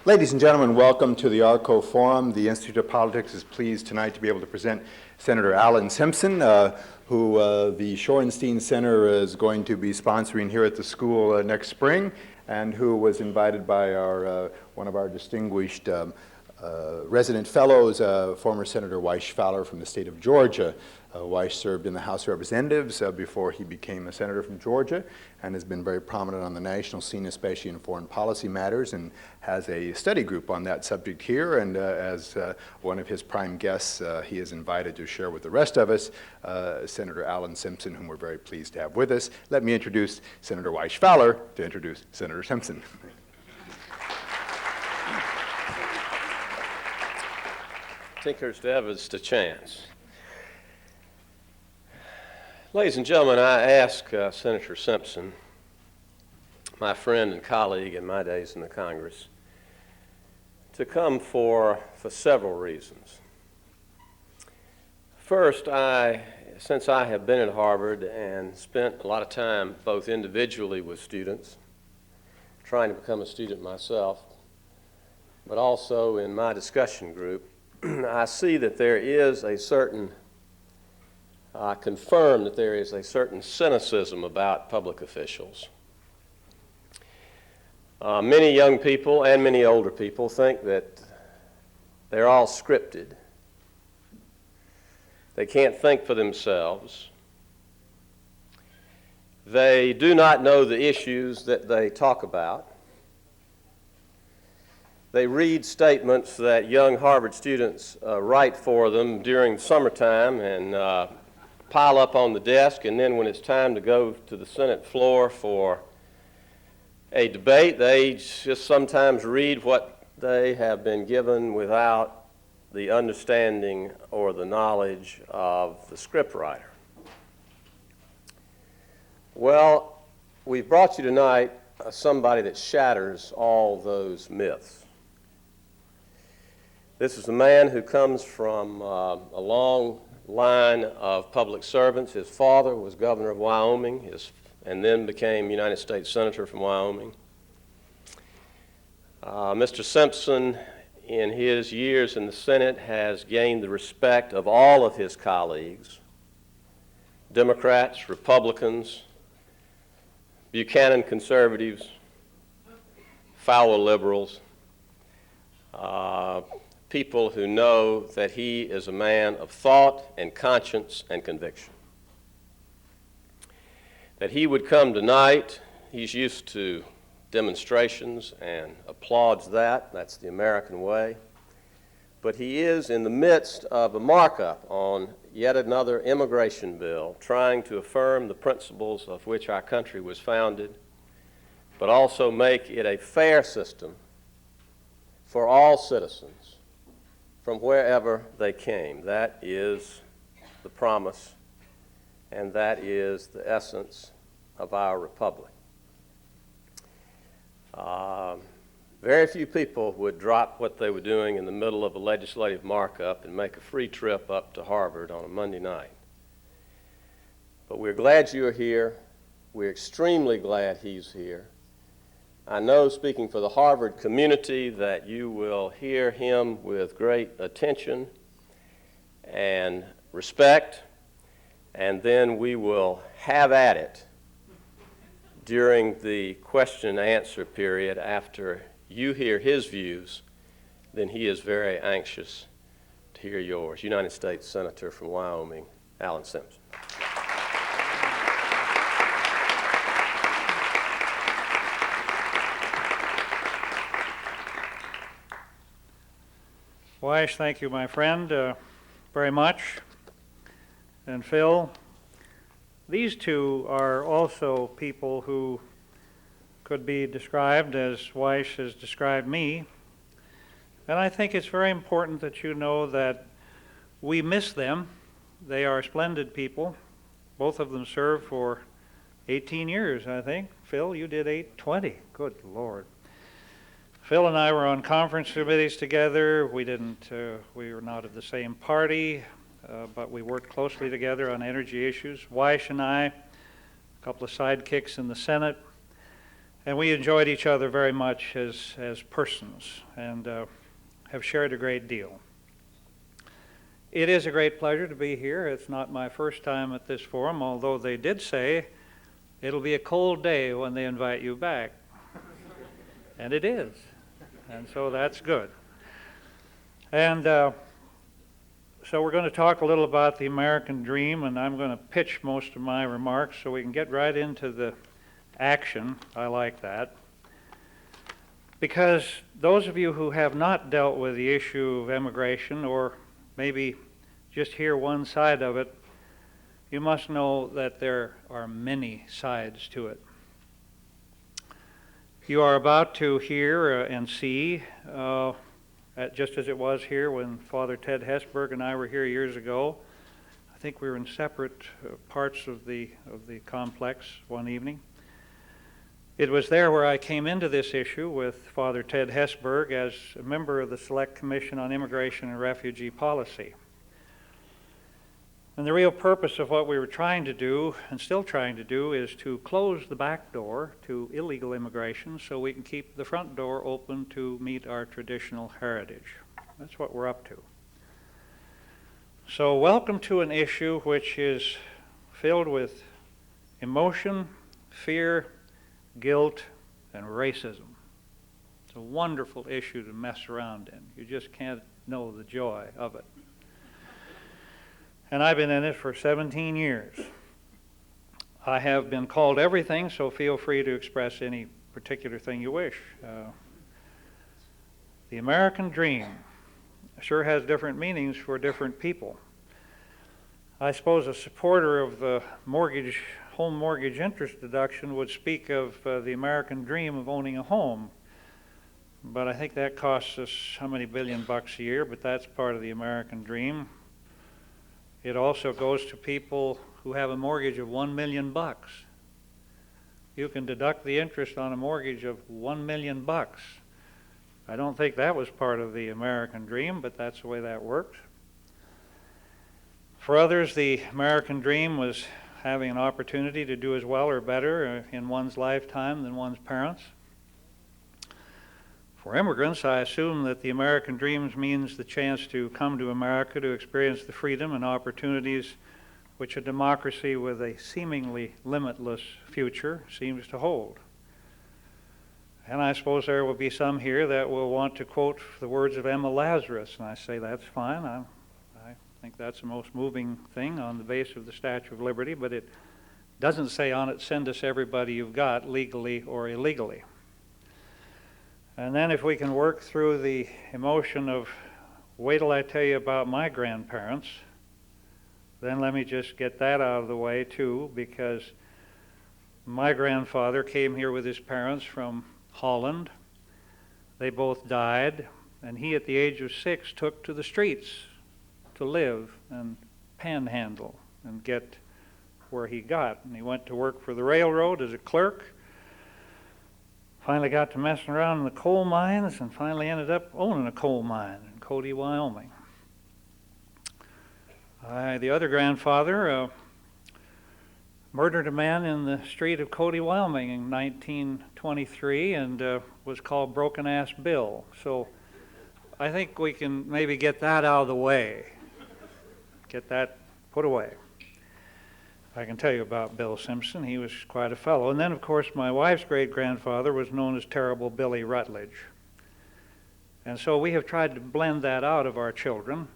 Ladies and gentlemen, welcome to the ARCO Forum. The Institute of Politics is pleased tonight to be able to present Senator Alan Simpson, who the Shorenstein Center is going to be sponsoring here at the school next spring, and who was invited by our, one of our distinguished resident fellows, former Senator Weish Fowler from the state of Georgia. Weish served in the House of Representatives before he became a senator from Georgia, and has been very prominent on the national scene, especially in foreign policy matters, and has a study group on that subject here. And as one of his prime guests, he is invited to share with the rest of us Senator Alan Simpson, whom we're very pleased to have with us. Let me introduce Senator Weish Fowler to introduce Senator Simpson. Tinker's devil's a chance. Ladies and gentlemen, I ask Senator Simpson, my friend and colleague in my days in the Congress, to come for several reasons. First, since I have been at Harvard and spent a lot of time both individually with students, trying to become a student myself, but also in my discussion group, I see that there is a certain, I confirm that there is a certain cynicism about public officials. Many young people and many older people think that they're all scripted. They can't think for themselves. They do not know the issues that they talk about. They read statements that young Harvard students write for them during summertime and pile up on the desk, and then when it's time to go to the Senate floor for a debate, they just sometimes read what they have been given without the understanding or the knowledge of the scriptwriter. Well, we've brought you tonight somebody that shatters all those myths. This is a man who comes from a long line of public servants. His father was governor of Wyoming and then became United States Senator from Wyoming. Mr. Simpson, in his years in the Senate, has gained the respect of all of his colleagues, Democrats, Republicans, Buchanan conservatives, Fowler liberals, people who know that he is a man of thought and conscience and conviction. That he would come tonight, he's used to demonstrations and applauds that. That's the American way. But he is in the midst of a markup on yet another immigration bill, trying to affirm the principles of which our country was founded, but also make it a fair system for all citizens from wherever they came. That is the promise, and that is the essence of our republic. Very few people would drop what they were doing in the middle of a legislative markup and make a free trip up to Harvard on a Monday night. But we're glad you're here. We're extremely glad he's here. I know, speaking for the Harvard community, that you will hear him with great attention and respect, and then we will have at it during the question and answer period. After you hear his views, then he is very anxious to hear yours. United States Senator from Wyoming, Alan Simpson. Weish, thank you, my friend, very much. And Phil, these two are also people who could be described as Weish has described me. And I think it's very important that you know that we miss them. They are splendid people. Both of them served for 18 years, I think. Phil, you did 20. Good Lord. Phil and I were on conference committees together. We were not of the same party, but we worked closely together on energy issues. Weish and I, a couple of sidekicks in the Senate. And we enjoyed each other very much as persons and have shared a great deal. It is a great pleasure to be here. It's not my first time at this forum, although they did say it'll be a cold day when they invite you back. And it is. And so that's good. And so we're going to talk a little about the American dream, and I'm going to pitch most of my remarks so we can get right into the action. I like that. Because those of you who have not dealt with the issue of immigration, or maybe just hear one side of it, you must know that there are many sides to it. You are about to hear and see, just as it was here when Father Ted Hesburgh and I were here years ago. I think we were in separate parts of the complex one evening. It was there where I came into this issue with Father Ted Hesburgh as a member of the Select Commission on Immigration and Refugee Policy. And the real purpose of what we were trying to do, and still trying to do, is to close the back door to illegal immigration so we can keep the front door open to meet our traditional heritage. That's what we're up to. So welcome to an issue which is filled with emotion, fear, guilt, and racism. It's a wonderful issue to mess around in. You just can't know the joy of it. And I've been in it for 17 years. I have been called everything, so feel free to express any particular thing you wish. The American dream sure has different meanings for different people. I suppose a supporter of the home mortgage interest deduction would speak of the American dream of owning a home. But I think that costs us how many $billion a year, but that's part of the American dream. It also goes to people who have a mortgage of $1 million. You can deduct the interest on a mortgage of $1 million. I don't think that was part of the American dream, but that's the way that works. For others, the American dream was having an opportunity to do as well or better in one's lifetime than one's parents. For immigrants, I assume that the American dream means the chance to come to America to experience the freedom and opportunities which a democracy with a seemingly limitless future seems to hold. And I suppose there will be some here that will want to quote the words of Emma Lazarus, and I say that's fine. I think that's the most moving thing on the base of the Statue of Liberty, but it doesn't say on it, send us everybody you've got, legally or illegally. And then if we can work through the emotion of, wait till I tell you about my grandparents, then let me just get that out of the way too, because my grandfather came here with his parents from Holland. They both died, and he at the age of 6 took to the streets to live and panhandle and get where he got. And he went to work for the railroad as a clerk. Finally got to messing around in the coal mines and finally ended up owning a coal mine in Cody, Wyoming. The other grandfather murdered a man in the street of Cody, Wyoming in 1923 and was called Broken Ass Bill. So I think we can maybe get that out of the way. Get that put away. I can tell you about Bill Simpson. He was quite a fellow. And then, of course, my wife's great-grandfather was known as Terrible Billy Rutledge. And so we have tried to blend that out of our children,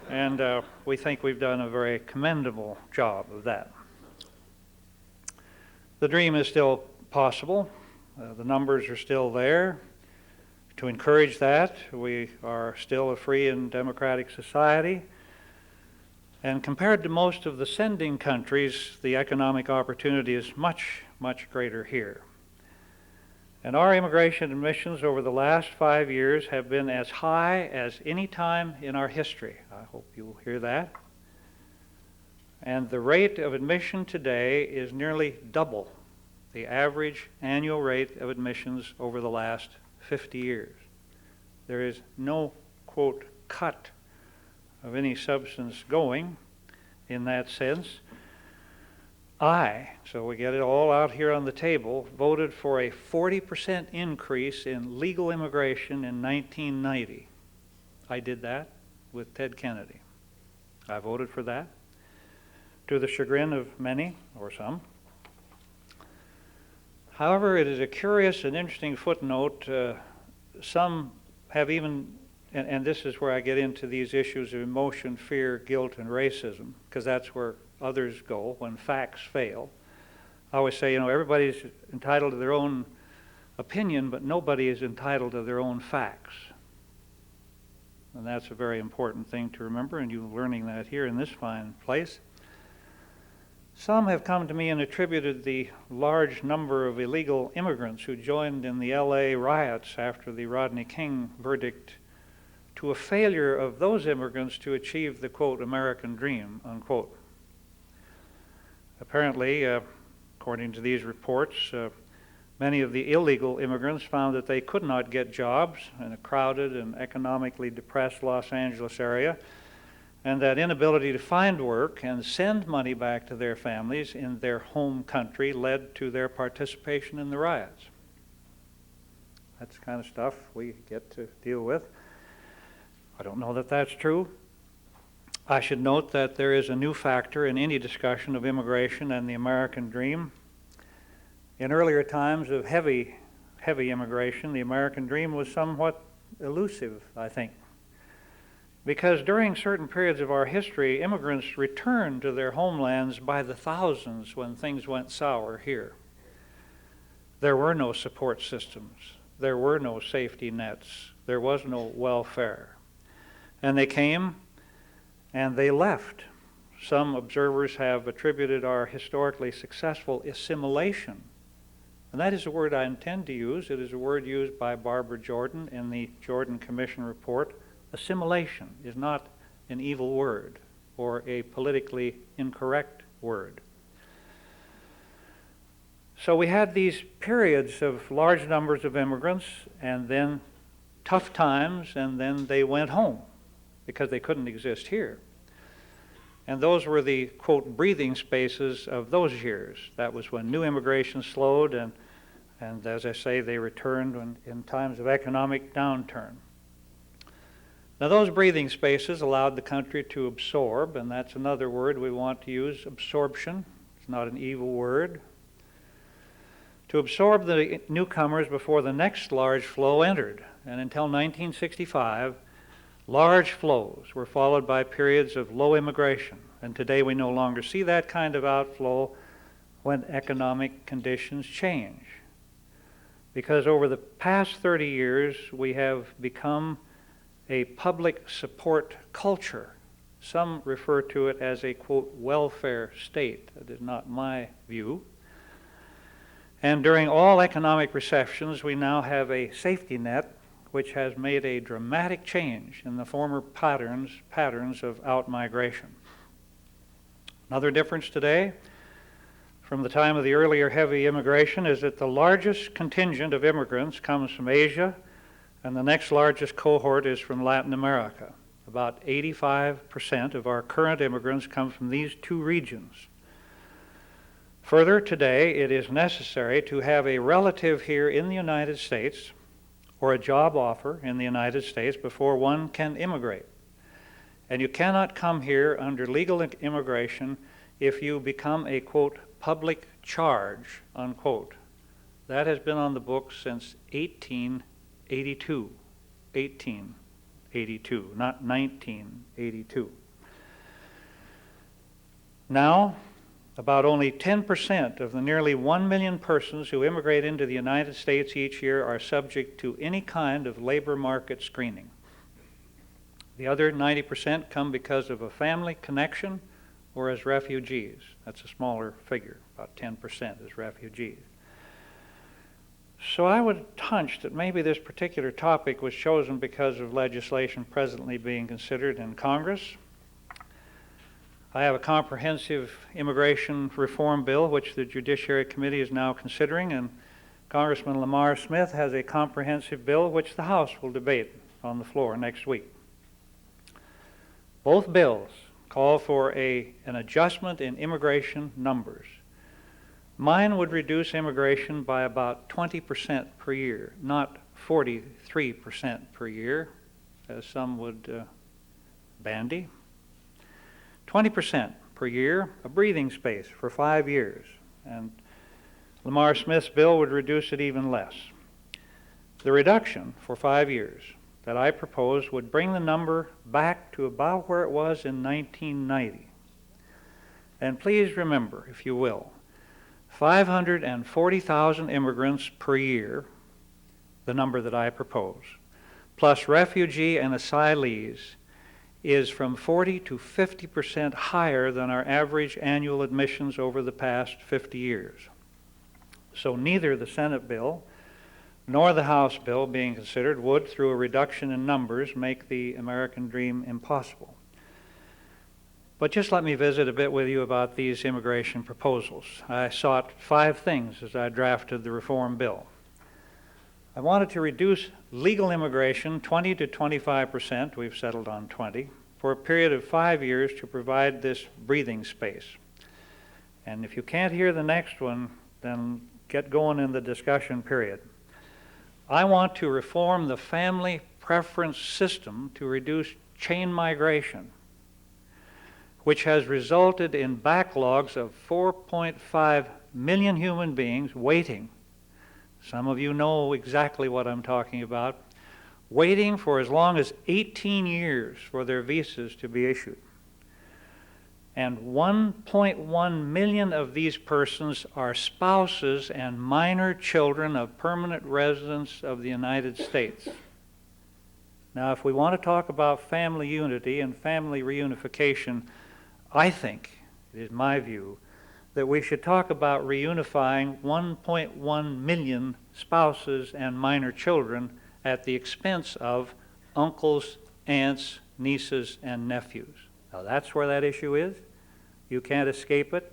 and we think we've done a very commendable job of that. The dream is still possible. The numbers are still there. To encourage that, we are still a free and democratic society. And compared to most of the sending countries, the economic opportunity is much, much greater here. And our immigration admissions over the last 5 years have been as high as any time in our history. I hope you'll hear that. And the rate of admission today is nearly double the average annual rate of admissions over the last 50 years. There is no, quote, cut of any substance going in that sense. so we get it all out here on the table, voted for a 40% increase in legal immigration in 1990. I did that with Ted Kennedy. I voted for that, to the chagrin of many, or some. However, it is a curious and interesting footnote. Some have even, and this is where I get into these issues of emotion, fear, guilt, and racism, because that's where others go when facts fail. I always say, everybody's entitled to their own opinion, but nobody is entitled to their own facts. And that's a very important thing to remember, and you're learning that here in this fine place. Some have come to me and attributed the large number of illegal immigrants who joined in the LA riots after the Rodney King verdict to a failure of those immigrants to achieve the, quote, American dream, unquote. Apparently, according to these reports, many of the illegal immigrants found that they could not get jobs in a crowded and economically depressed Los Angeles area, and that inability to find work and send money back to their families in their home country led to their participation in the riots. That's the kind of stuff we get to deal with. I don't know that that's true. I should note that there is a new factor in any discussion of immigration and the American dream. In earlier times of heavy immigration, the American dream was somewhat elusive, I think. Because during certain periods of our history, immigrants returned to their homelands by the thousands when things went sour here. There were no support systems. There were no safety nets. There was no welfare. And they came and they left. Some observers have attributed our historically successful assimilation. And that is a word I intend to use. It is a word used by Barbara Jordan in the Jordan Commission report. Assimilation is not an evil word or a politically incorrect word. So we had these periods of large numbers of immigrants and then tough times, and then they went home because they couldn't exist here. And those were the, quote, breathing spaces of those years. That was when new immigration slowed, and as I say, they returned in times of economic downturn. Now, those breathing spaces allowed the country to absorb, and that's another word we want to use, absorption. It's not an evil word. To absorb the newcomers before the next large flow entered. And until 1965, large flows were followed by periods of low immigration. And today we no longer see that kind of outflow when economic conditions change. Because over the past 30 years, we have become a public support culture. Some refer to it as a, quote, welfare state. That is not my view. And during all economic recessions, we now have a safety net which has made a dramatic change in the former patterns of outmigration. Another difference today from the time of the earlier heavy immigration is that the largest contingent of immigrants comes from Asia, and the next largest cohort is from Latin America. About 85% of our current immigrants come from these two regions. Further, today it is necessary to have a relative here in the United States or a job offer in the United States before one can immigrate. And you cannot come here under legal immigration if you become a, quote, public charge, unquote. That has been on the books since 1882. 1882, not 1982. Now, about only 10% of the nearly 1 million persons who immigrate into the United States each year are subject to any kind of labor market screening. The other 90% come because of a family connection or as refugees. That's a smaller figure, about 10% as refugees. So I would hunch that maybe this particular topic was chosen because of legislation presently being considered in Congress. I have a comprehensive immigration reform bill which the Judiciary Committee is now considering, and Congressman Lamar Smith has a comprehensive bill which the House will debate on the floor next week. Both bills call for an adjustment in immigration numbers. Mine would reduce immigration by about 20% per year, not 43% per year, as some would bandy. 20% per year, a breathing space for 5 years. And Lamar Smith's bill would reduce it even less. The reduction for 5 years that I propose would bring the number back to about where it was in 1990. And please remember, if you will, 540,000 immigrants per year, the number that I propose, plus refugee and asylees, is from 40 to 50% higher than our average annual admissions over the past 50 years. So neither the Senate bill nor the House bill being considered would, through a reduction in numbers, make the American dream impossible. But just let me visit a bit with you about these immigration proposals. I sought 5 things as I drafted the reform bill. I wanted to reduce legal immigration 20 to 25%, we've settled on 20, for a period of 5 years to provide this breathing space. And if you can't hear the next one, then get going in the discussion period. I want to reform the family preference system to reduce chain migration, which has resulted in backlogs of 4.5 million human beings waiting. Some of you know exactly what I'm talking about, waiting for as long as 18 years for their visas to be issued. And 1.1 million of these persons are spouses and minor children of permanent residents of the United States. Now, if we want to talk about family unity and family reunification, I think, it is my view, that we should talk about reunifying 1.1 million spouses and minor children at the expense of uncles, aunts, nieces, and nephews. Now that's where that issue is. You can't escape it.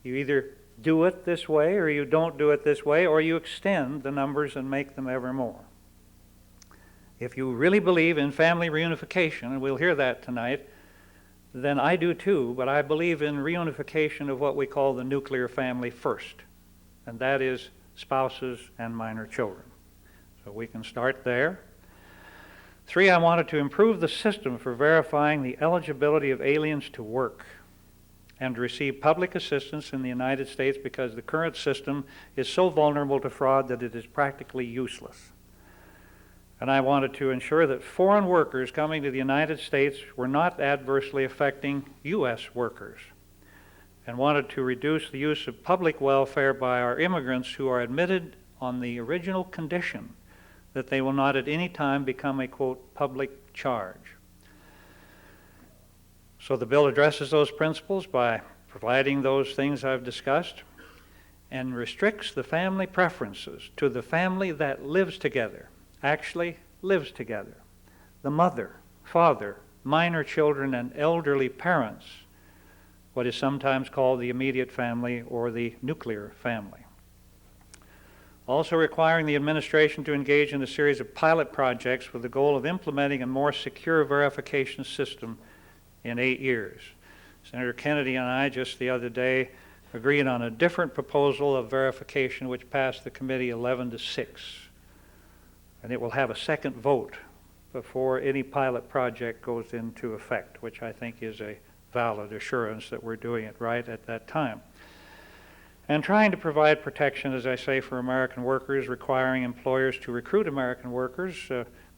You either do it this way or you don't do it this way, or you extend the numbers and make them ever more. If you really believe in family reunification, and we'll hear that tonight, then I do too, but I believe in reunification of what we call the nuclear family first, and that is spouses and minor children. So we can start there. 3, I wanted to improve the system for verifying the eligibility of aliens to work and to receive public assistance in the United States, because the current system is so vulnerable to fraud that it is practically useless. And I wanted to ensure that foreign workers coming to the United States were not adversely affecting U.S. workers, and wanted to reduce the use of public welfare by our immigrants who are admitted on the original condition that they will not at any time become a, quote, public charge. So the bill addresses those principles by providing those things I've discussed, and restricts the family preferences to the family that lives together, actually lives together. The mother, father, minor children, and elderly parents, what is sometimes called the immediate family or the nuclear family. Also requiring the administration to engage in a series of pilot projects with the goal of implementing a more secure verification system in 8 years. Senator Kennedy and I just the other day agreed on a different proposal of verification which passed the committee 11-6. And it will have a second vote before any pilot project goes into effect, which I think is a valid assurance that we're doing it right at that time. And trying to provide protection, as I say, for American workers, requiring employers to recruit American workers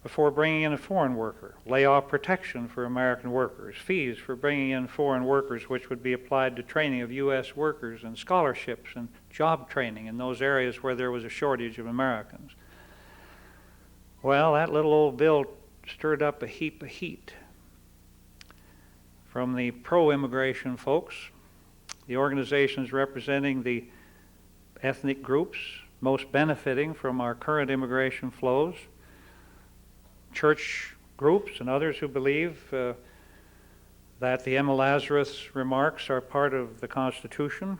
before bringing in a foreign worker, layoff protection for American workers, fees for bringing in foreign workers which would be applied to training of U.S. workers, and scholarships and job training in those areas where there was a shortage of Americans. Well, that little old bill stirred up a heap of heat from the pro-immigration folks, the organizations representing the ethnic groups most benefiting from our current immigration flows, church groups and others who believe that the Emma Lazarus remarks are part of the Constitution,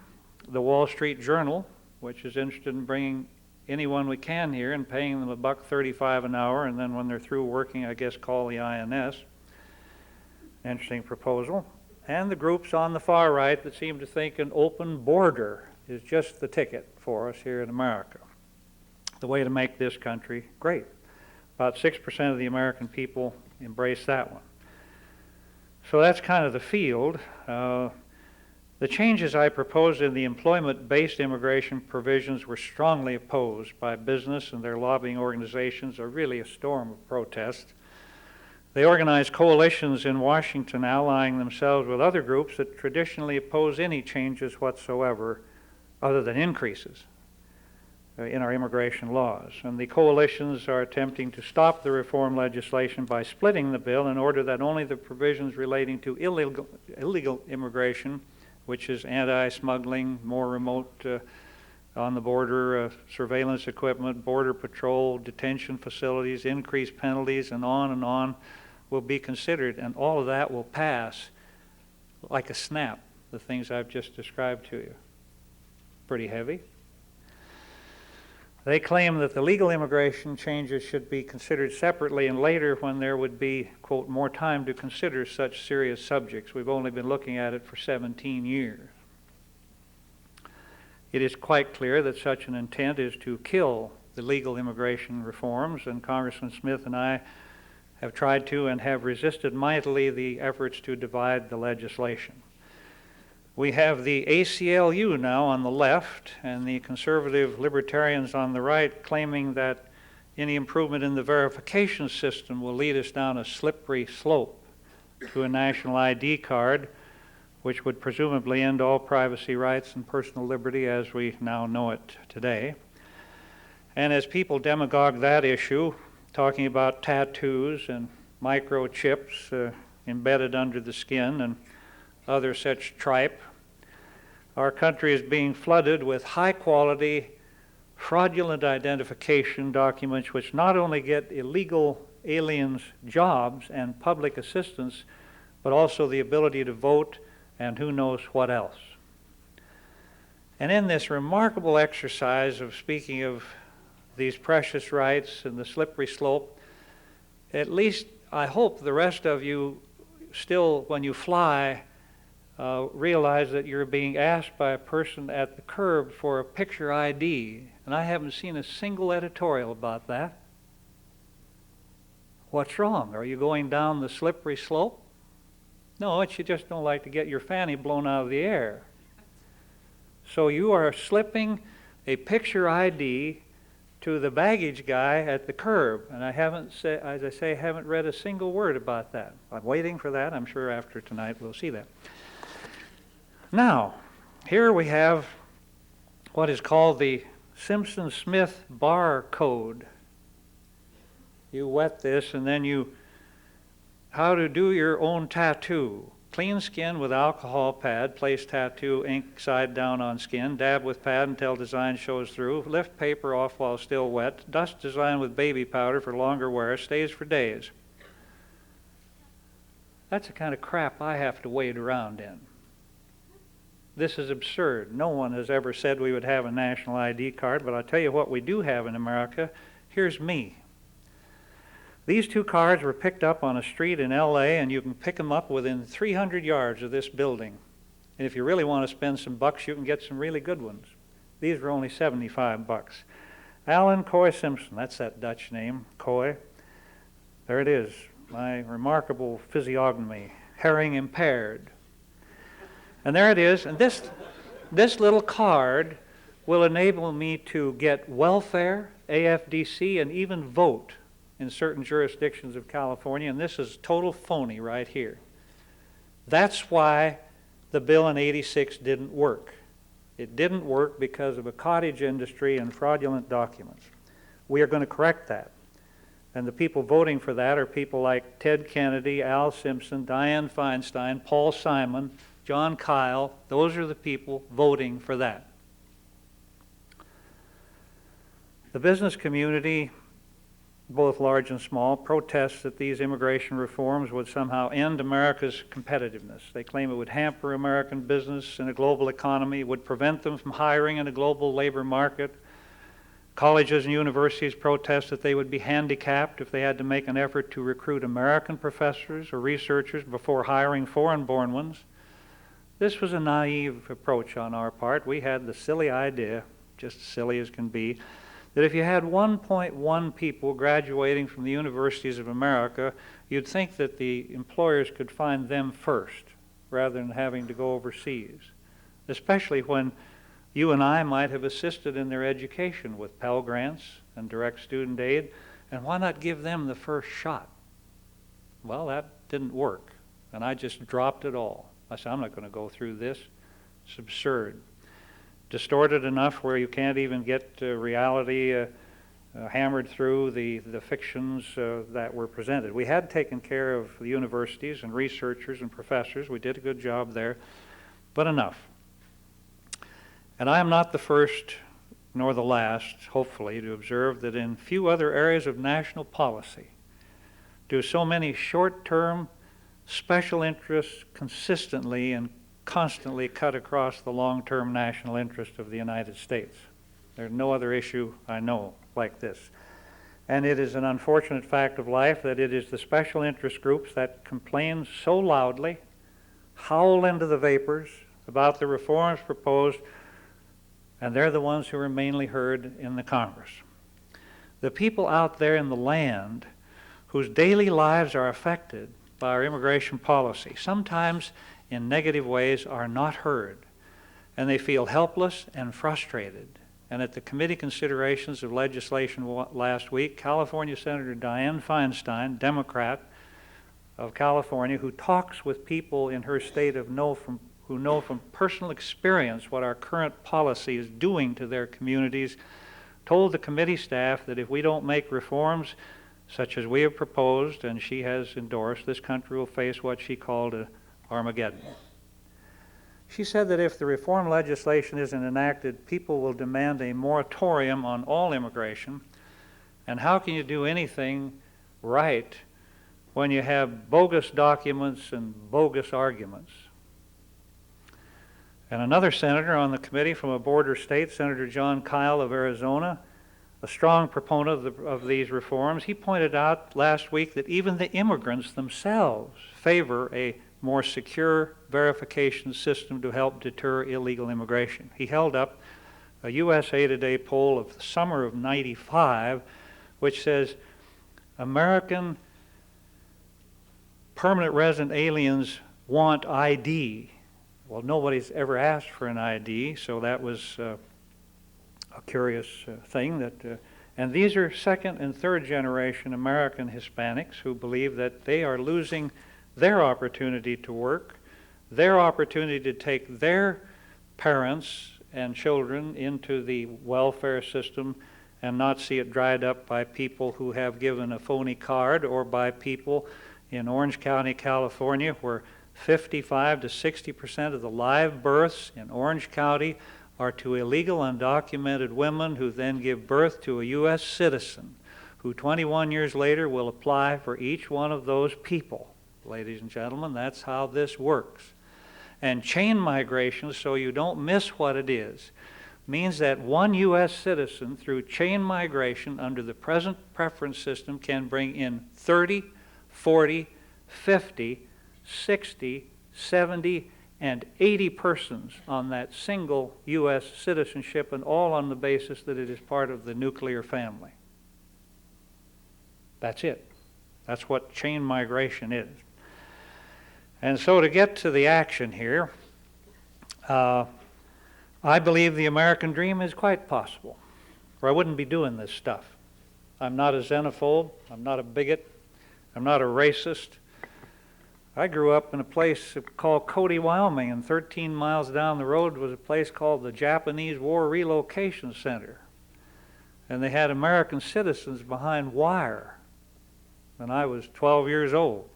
the Wall Street Journal, which is interested in bringing anyone we can here and paying them $1.35 an hour, and then when they're through working, I guess, call the INS. Interesting proposal. And the groups on the far right that seem to think an open border is just the ticket for us here in America, the way to make this country great. About 6% of the American people embrace that one. So that's kind of the field. The changes I proposed in the employment-based immigration provisions were strongly opposed by business and their lobbying organizations, or really a storm of protest. They organized coalitions in Washington allying themselves with other groups that traditionally oppose any changes whatsoever other than increases in our immigration laws. And the coalitions are attempting to stop the reform legislation by splitting the bill in order that only the provisions relating to illegal immigration, which is anti-smuggling, more remote on the border surveillance equipment, border patrol, detention facilities, increased penalties, and on, will be considered, and all of that will pass like a snap, the things I've just described to you. Pretty heavy. They claim that the legal immigration changes should be considered separately and later when there would be, quote, more time to consider such serious subjects. We've only been looking at it for 17 years. It is quite clear that such an intent is to kill the legal immigration reforms, and Congressman Smith and I have tried to and have resisted mightily the efforts to divide the legislation. We have the ACLU now on the left and the conservative libertarians on the right claiming that any improvement in the verification system will lead us down a slippery slope to a national ID card, which would presumably end all privacy rights and personal liberty as we now know it today. And as people demagogue that issue, talking about tattoos and microchips embedded under the skin and other such tripe, our country is being flooded with high-quality, fraudulent identification documents which not only get illegal aliens jobs and public assistance, but also the ability to vote and who knows what else. And in this remarkable exercise of speaking of these precious rights and the slippery slope, at least I hope the rest of you still, when you fly, realize that you're being asked by a person at the curb for a picture ID, and I haven't seen a single editorial about that. What's wrong? Are you going down the slippery slope? No, it's you just don't like to get your fanny blown out of the air. So you are slipping a picture ID to the baggage guy at the curb, and I haven't, as I say, haven't read a single word about that. I'm waiting for that. I'm sure after tonight we'll see that. Now, here we have what is called the Simpson-Smith bar code. You wet this and then how to do your own tattoo. Clean skin with alcohol pad, place tattoo ink side down on skin, dab with pad until design shows through, lift paper off while still wet, dust design with baby powder for longer wear, stays for days. That's the kind of crap I have to wade around in. This is absurd. No one has ever said we would have a national ID card, but I'll tell you what we do have in America. Here's me. These two cards were picked up on a street in LA, and you can pick them up within 300 yards of this building. And if you really want to spend some bucks, you can get some really good ones. These were only 75 bucks. Alan Coy Simpson, that's that Dutch name, Coy. There it is, my remarkable physiognomy, hearing impaired. And there it is, and this little card will enable me to get welfare, AFDC, and even vote in certain jurisdictions of California, and this is total phony right here. That's why the bill in '86 didn't work. It didn't work because of a cottage industry and fraudulent documents. We are going to correct that. And the people voting for that are people like Ted Kennedy, Al Simpson, Dianne Feinstein, Paul Simon, John Kyle. Those are the people voting for that. The business community, both large and small, protests that these immigration reforms would somehow end America's competitiveness. They claim it would hamper American business in a global economy, would prevent them from hiring in a global labor market. Colleges and universities protest that they would be handicapped if they had to make an effort to recruit American professors or researchers before hiring foreign-born ones. This was a naive approach on our part. We had the silly idea, just as silly as can be, that if you had 1.1 people graduating from the universities of America, you'd think that the employers could find them first rather than having to go overseas, especially when you and I might have assisted in their education with Pell Grants and direct student aid, and why not give them the first shot? Well, that didn't work, and I just dropped it all. I said, I'm not going to go through this. It's absurd. Distorted enough where you can't even get reality hammered through the fictions that were presented. We had taken care of the universities and researchers and professors. We did a good job there, but enough. And I am not the first nor the last, hopefully, to observe that in few other areas of national policy do so many short-term special interests consistently and constantly cut across the long-term national interest of the United States. There's no other issue I know like this. And it is an unfortunate fact of life that it is the special interest groups that complain so loudly, howl into the vapors about the reforms proposed, and they're the ones who are mainly heard in the Congress. The people out there in the land whose daily lives are affected by our immigration policy, sometimes in negative ways, are not heard, and they feel helpless and frustrated. And at the committee considerations of legislation last week, California Senator Dianne Feinstein, Democrat of California, who talks with people in her state who know from personal experience what our current policy is doing to their communities, told the committee staff that if we don't make reforms such as we have proposed and she has endorsed, this country will face what she called a Armageddon. She said that if the reform legislation isn't enacted, people will demand a moratorium on all immigration. And how can you do anything right when you have bogus documents and bogus arguments? And another senator on the committee from a border state, Senator John Kyle of Arizona, a strong proponent of these reforms, he pointed out last week that even the immigrants themselves favor a more secure verification system to help deter illegal immigration. He held up a USA Today poll of the summer of '95, which says American permanent resident aliens want ID. Well, nobody's ever asked for an ID, so that was a curious thing. And these are second and third generation American Hispanics who believe that they are losing their opportunity to work, their opportunity to take their parents and children into the welfare system and not see it dried up by people who have given a phony card, or by people in Orange County, California, where 55 to 60% of the live births in Orange County are to illegal undocumented women who then give birth to a U.S. citizen who 21 years later will apply for each one of those people. Ladies and gentlemen, that's how this works. And chain migration, so you don't miss what it is, means that one U.S. citizen through chain migration under the present preference system can bring in 30, 40, 50, 60, 70, and 80 persons on that single U.S. citizenship, and all on the basis that it is part of the nuclear family. That's it. That's what chain migration is. And so to get to the action here, I believe the American dream is quite possible, or I wouldn't be doing this stuff. I'm not a xenophobe. I'm not a bigot. I'm not a racist. I grew up in a place called Cody, Wyoming, and 13 miles down the road was a place called the Japanese War Relocation Center. And they had American citizens behind wire when I was 12 years old.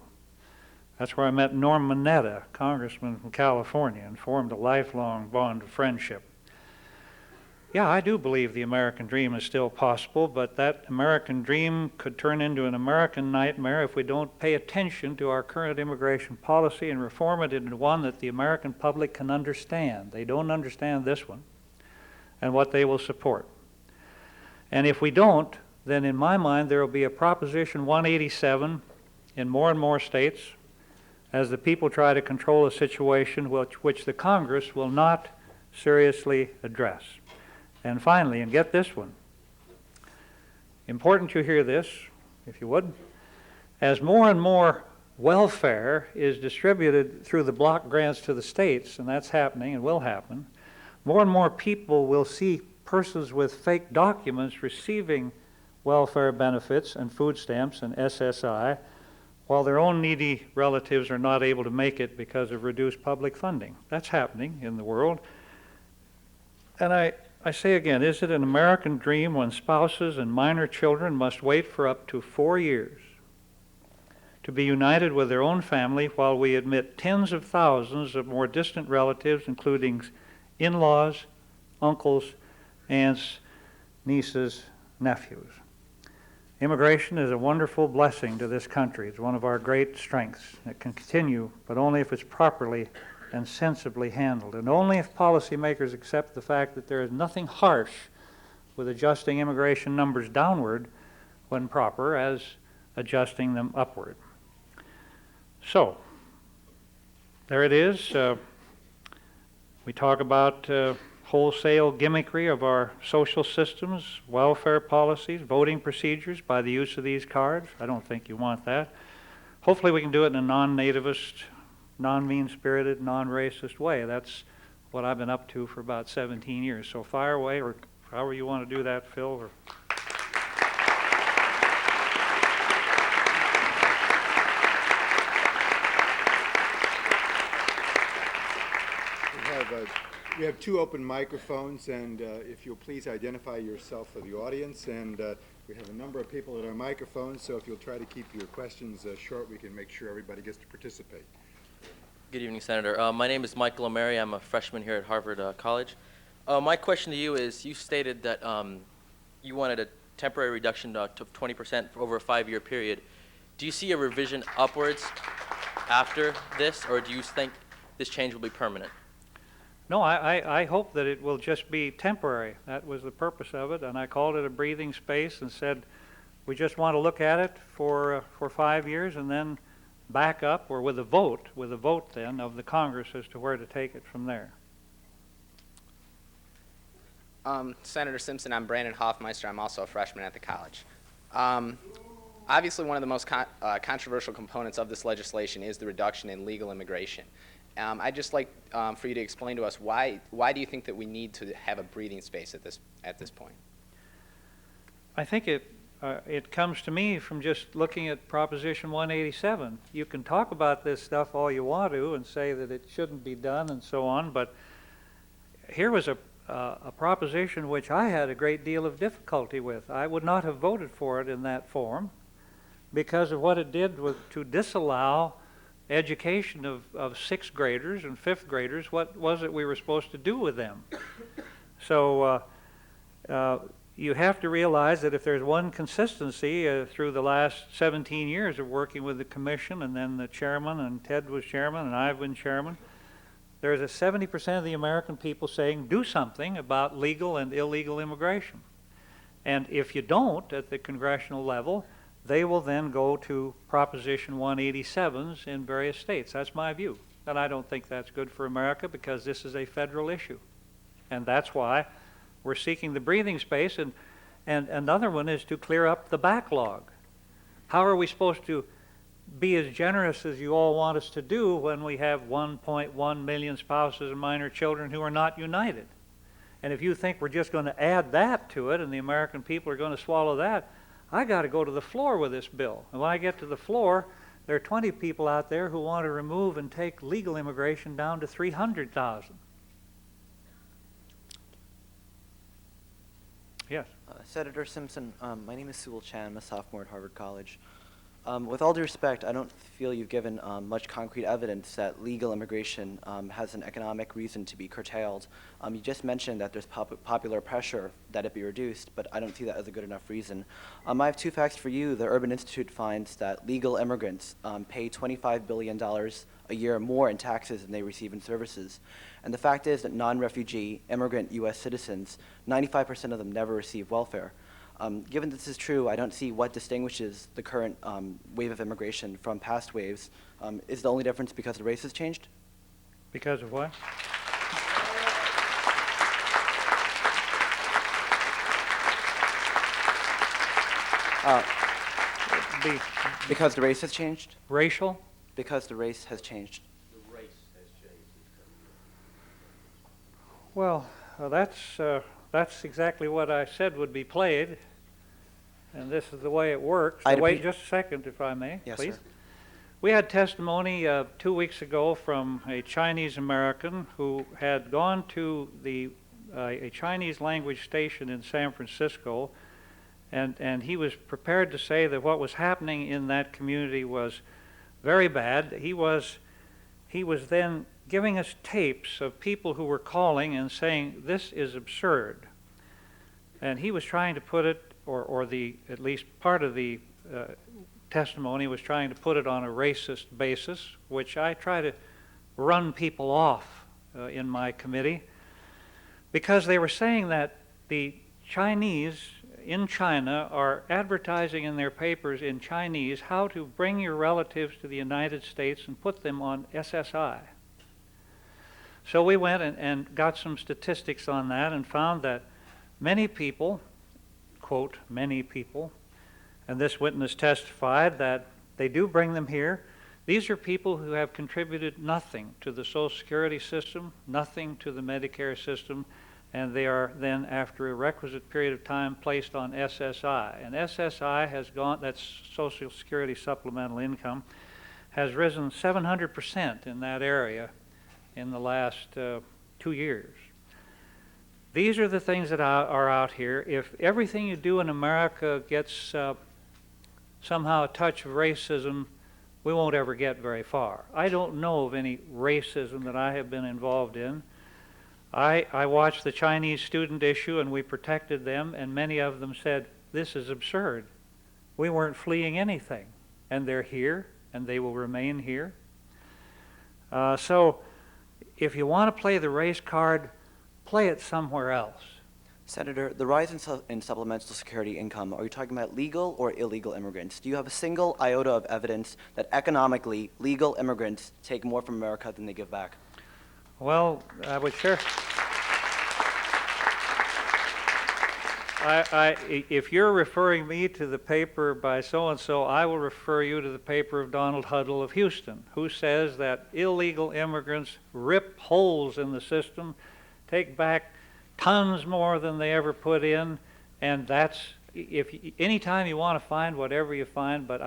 That's where I met Norm Mineta, congressman from California, and formed a lifelong bond of friendship. Yeah, I do believe the American dream is still possible, but that American dream could turn into an American nightmare if we don't pay attention to our current immigration policy and reform it into one that the American public can understand. They don't understand this one and what they will support. And if we don't, then in my mind there will be a Proposition 187 in more and more states, as the people try to control a situation which the Congress will not seriously address. And finally, and get this one, important you hear this, if you would, as more and more welfare is distributed through the block grants to the states, and that's happening and will happen, more and more people will see persons with fake documents receiving welfare benefits and food stamps and SSI, while their own needy relatives are not able to make it because of reduced public funding. That's happening in the world. And I say again, is it an American dream when spouses and minor children must wait for up to 4 years to be united with their own family while we admit tens of thousands of more distant relatives, including in-laws, uncles, aunts, nieces, nephews? Immigration is a wonderful blessing to this country. It's one of our great strengths. It can continue, but only if it's properly and sensibly handled, and only if policymakers accept the fact that there is nothing harsh with adjusting immigration numbers downward when proper as adjusting them upward. So, there it is. We talk about wholesale gimmickry of our social systems, welfare policies, voting procedures by the use of these cards. I don't think you want that. Hopefully we can do it in a non-nativist, non-mean-spirited, non-racist way. That's what I've been up to for about 17 years. So fire away, or however you want to do that, Phil. Or we have 2 open microphones, and if you'll please identify yourself for the audience. And we have a number of people at our microphones, so if you'll try to keep your questions short, we can make sure everybody gets to participate. Good evening, Senator. My name is Michael O'Mary. I'm a freshman here at Harvard College. My question to you is, you stated that you wanted a temporary reduction to 20% over a 5-year period. Do you see a revision upwards after this, or do you think this change will be permanent? no, I hope that it will just be temporary. That was the purpose of it, and I called it a breathing space and said, we just want to look at it for 5 years and then back up, or with a vote then of the Congress as to where to take it from there. Senator Simpson, I'm Brandon Hoffmeister. I'm also a freshman at the college. Obviously, one of the most controversial components of this legislation is the reduction in legal immigration. I'd just like for you to explain to us why do you think that we need to have a breathing space at this point? I think it comes to me from just looking at Proposition 187. You can talk about this stuff all you want to and say that it shouldn't be done and so on, but here was a proposition which I had a great deal of difficulty with. I would not have voted for it in that form because of what it did to disallow education of 6th graders and 5th graders. What was it we were supposed to do with them? So you have to realize that if there's one consistency through the last 17 years of working with the commission, and then the chairman, and Ted was chairman, and I've been chairman, there's a 70% of the American people saying do something about legal and illegal immigration. And if you don't at the congressional level, they will then go to Proposition 187s in various states. That's my view. And I don't think that's good for America because this is a federal issue. And that's why we're seeking the breathing space. And another one is to clear up the backlog. How are we supposed to be as generous as you all want us to do when we have 1.1 million spouses and minor children who are not united? And if you think we're just going to add that to it and the American people are going to swallow that, I got to go to the floor with this bill. And when I get to the floor, there are 20 people out there who want to remove and take legal immigration down to 300,000. Yes. Senator Simpson, my name is Sewell Chan. I'm a sophomore at Harvard College. With all due respect, I don't feel you've given much concrete evidence that legal immigration has an economic reason to be curtailed. You just mentioned that there's popular pressure that it be reduced, but I don't see that as a good enough reason. I have 2 facts for you. The Urban Institute finds that legal immigrants pay $25 billion a year more in taxes than they receive in services. And the fact is that non-refugee immigrant U.S. citizens, 95% of them never receive welfare. Given this is true, I don't see what distinguishes the current wave of immigration from past waves. Is the only difference because the race has changed? Because of what? Be Because the race has changed? racial? Because the race has changed. Well, that's exactly what I said would be played, and this is the way it works. I'd Wait appre- just a second, if I may, Yes, please. sir. We had testimony 2 weeks ago from a Chinese American who had gone to a Chinese language station in San Francisco, and he was prepared to say that what was happening in that community was very bad. He was then giving us tapes of people who were calling and saying, this is absurd. And he was trying to put it, or at least part of the testimony was trying to put it on a racist basis, which I try to run people off in my committee, because they were saying that the Chinese in China are advertising in their papers in Chinese how to bring your relatives to the United States and put them on SSI. So we went and got some statistics on that and found that many people, quote, many people, and this witness testified that they do bring them here. These are people who have contributed nothing to the Social Security system, nothing to the Medicare system, and they are then, after a requisite period of time, placed on SSI. And SSI has gone, that's Social Security Supplemental Income, has risen 700% in that area in the last 2 years. These are the things that are out here. If everything you do in America gets somehow a touch of racism, we won't ever get very far. I don't know of any racism that I have been involved in. I watched the Chinese student issue and we protected them, and many of them said, this is absurd. We weren't fleeing anything, and they're here and they will remain here. So if you want to play the race card, play it somewhere else. Senator, the rise in supplemental security income, are you talking about legal or illegal immigrants? Do you have a single iota of evidence that economically legal immigrants take more from America than they give back? Well, I would share. If you're referring me to the paper by so-and-so, I will refer you to the paper of Donald Huddle of Houston, who says that illegal immigrants rip holes in the system, take back tons more than they ever put in, and that's, anytime you want to find whatever you find, but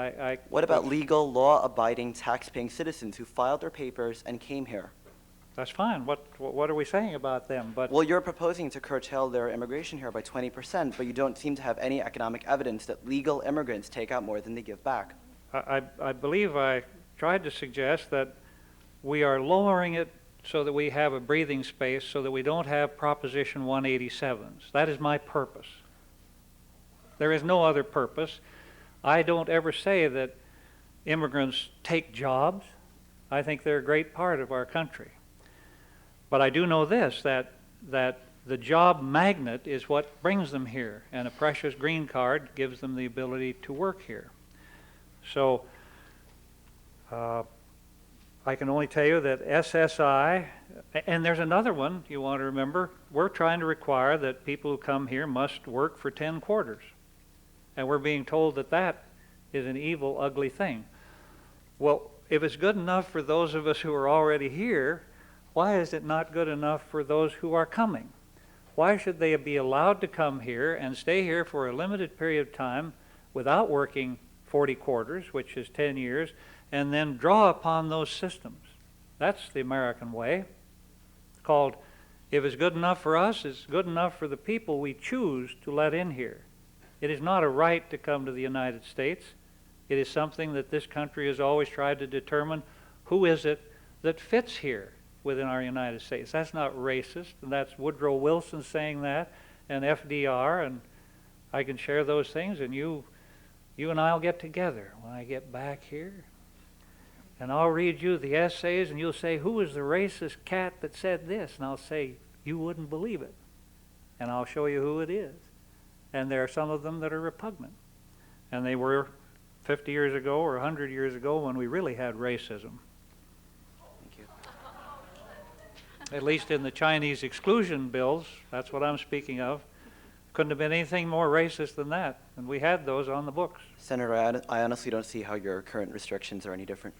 What about legal, law-abiding, tax-paying citizens who filed their papers and came here? That's fine. What are we saying about them? But Well, you're proposing to curtail their immigration here by 20%, but you don't seem to have any economic evidence that legal immigrants take out more than they give back. I believe I tried to suggest that we are lowering it so that we have a breathing space so that we don't have Proposition 187s. That is my purpose. There is no other purpose. I don't ever say that immigrants take jobs. I think they're a great part of our country. But I do know this, that the job magnet is what brings them here, and a precious green card gives them the ability to work here. So I can only tell you that SSI, and there's another one you want to remember, we're trying to require that people who come here must work for 10 quarters. And we're being told that that is an evil, ugly thing. Well, if it's good enough for those of us who are already here, why is it not good enough for those who are coming? Why should they be allowed to come here and stay here for a limited period of time without working 40 quarters, which is 10 years, and then draw upon those systems? That's the American way. It's called, if it's good enough for us, it's good enough for the people we choose to let in here. It is not a right to come to the United States. It is something that this country has always tried to determine who is it that fits here within our United States. That's not racist, and that's Woodrow Wilson saying that, and FDR, and I can share those things, and you and I'll get together when I get back here, and I'll read you the essays, and you'll say, who was the racist cat that said this? And I'll say, you wouldn't believe it, and I'll show you who it is. and there are some of them that are repugnant. And they were 50 years ago or 100 years ago when we really had racism. Thank you. At least in the Chinese exclusion bills, that's what I'm speaking of. Couldn't have been anything more racist than that, and we had those on the books. Senator, I honestly don't see how your current restrictions are any different.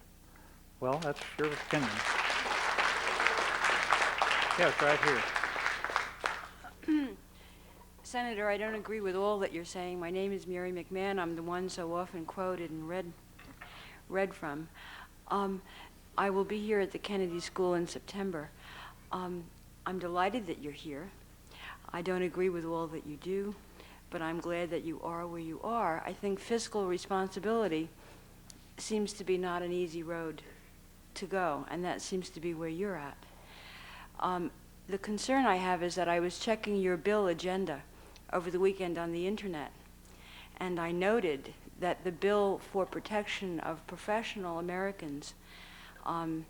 Well, that's your opinion. Yes, right here. Senator, I don't agree with all that you're saying. My name is Mary McMahon. I'm the one so often quoted and read from. I will be here at the Kennedy School in September. I'm delighted that you're here. I don't agree with all that you do, but I'm glad that you are where you are. I think fiscal responsibility seems to be not an easy road to go, and that seems to be where you're at. The concern I have is that I was checking your bill agenda over the weekend on the internet, and I noted that the bill for protection of professional Americans and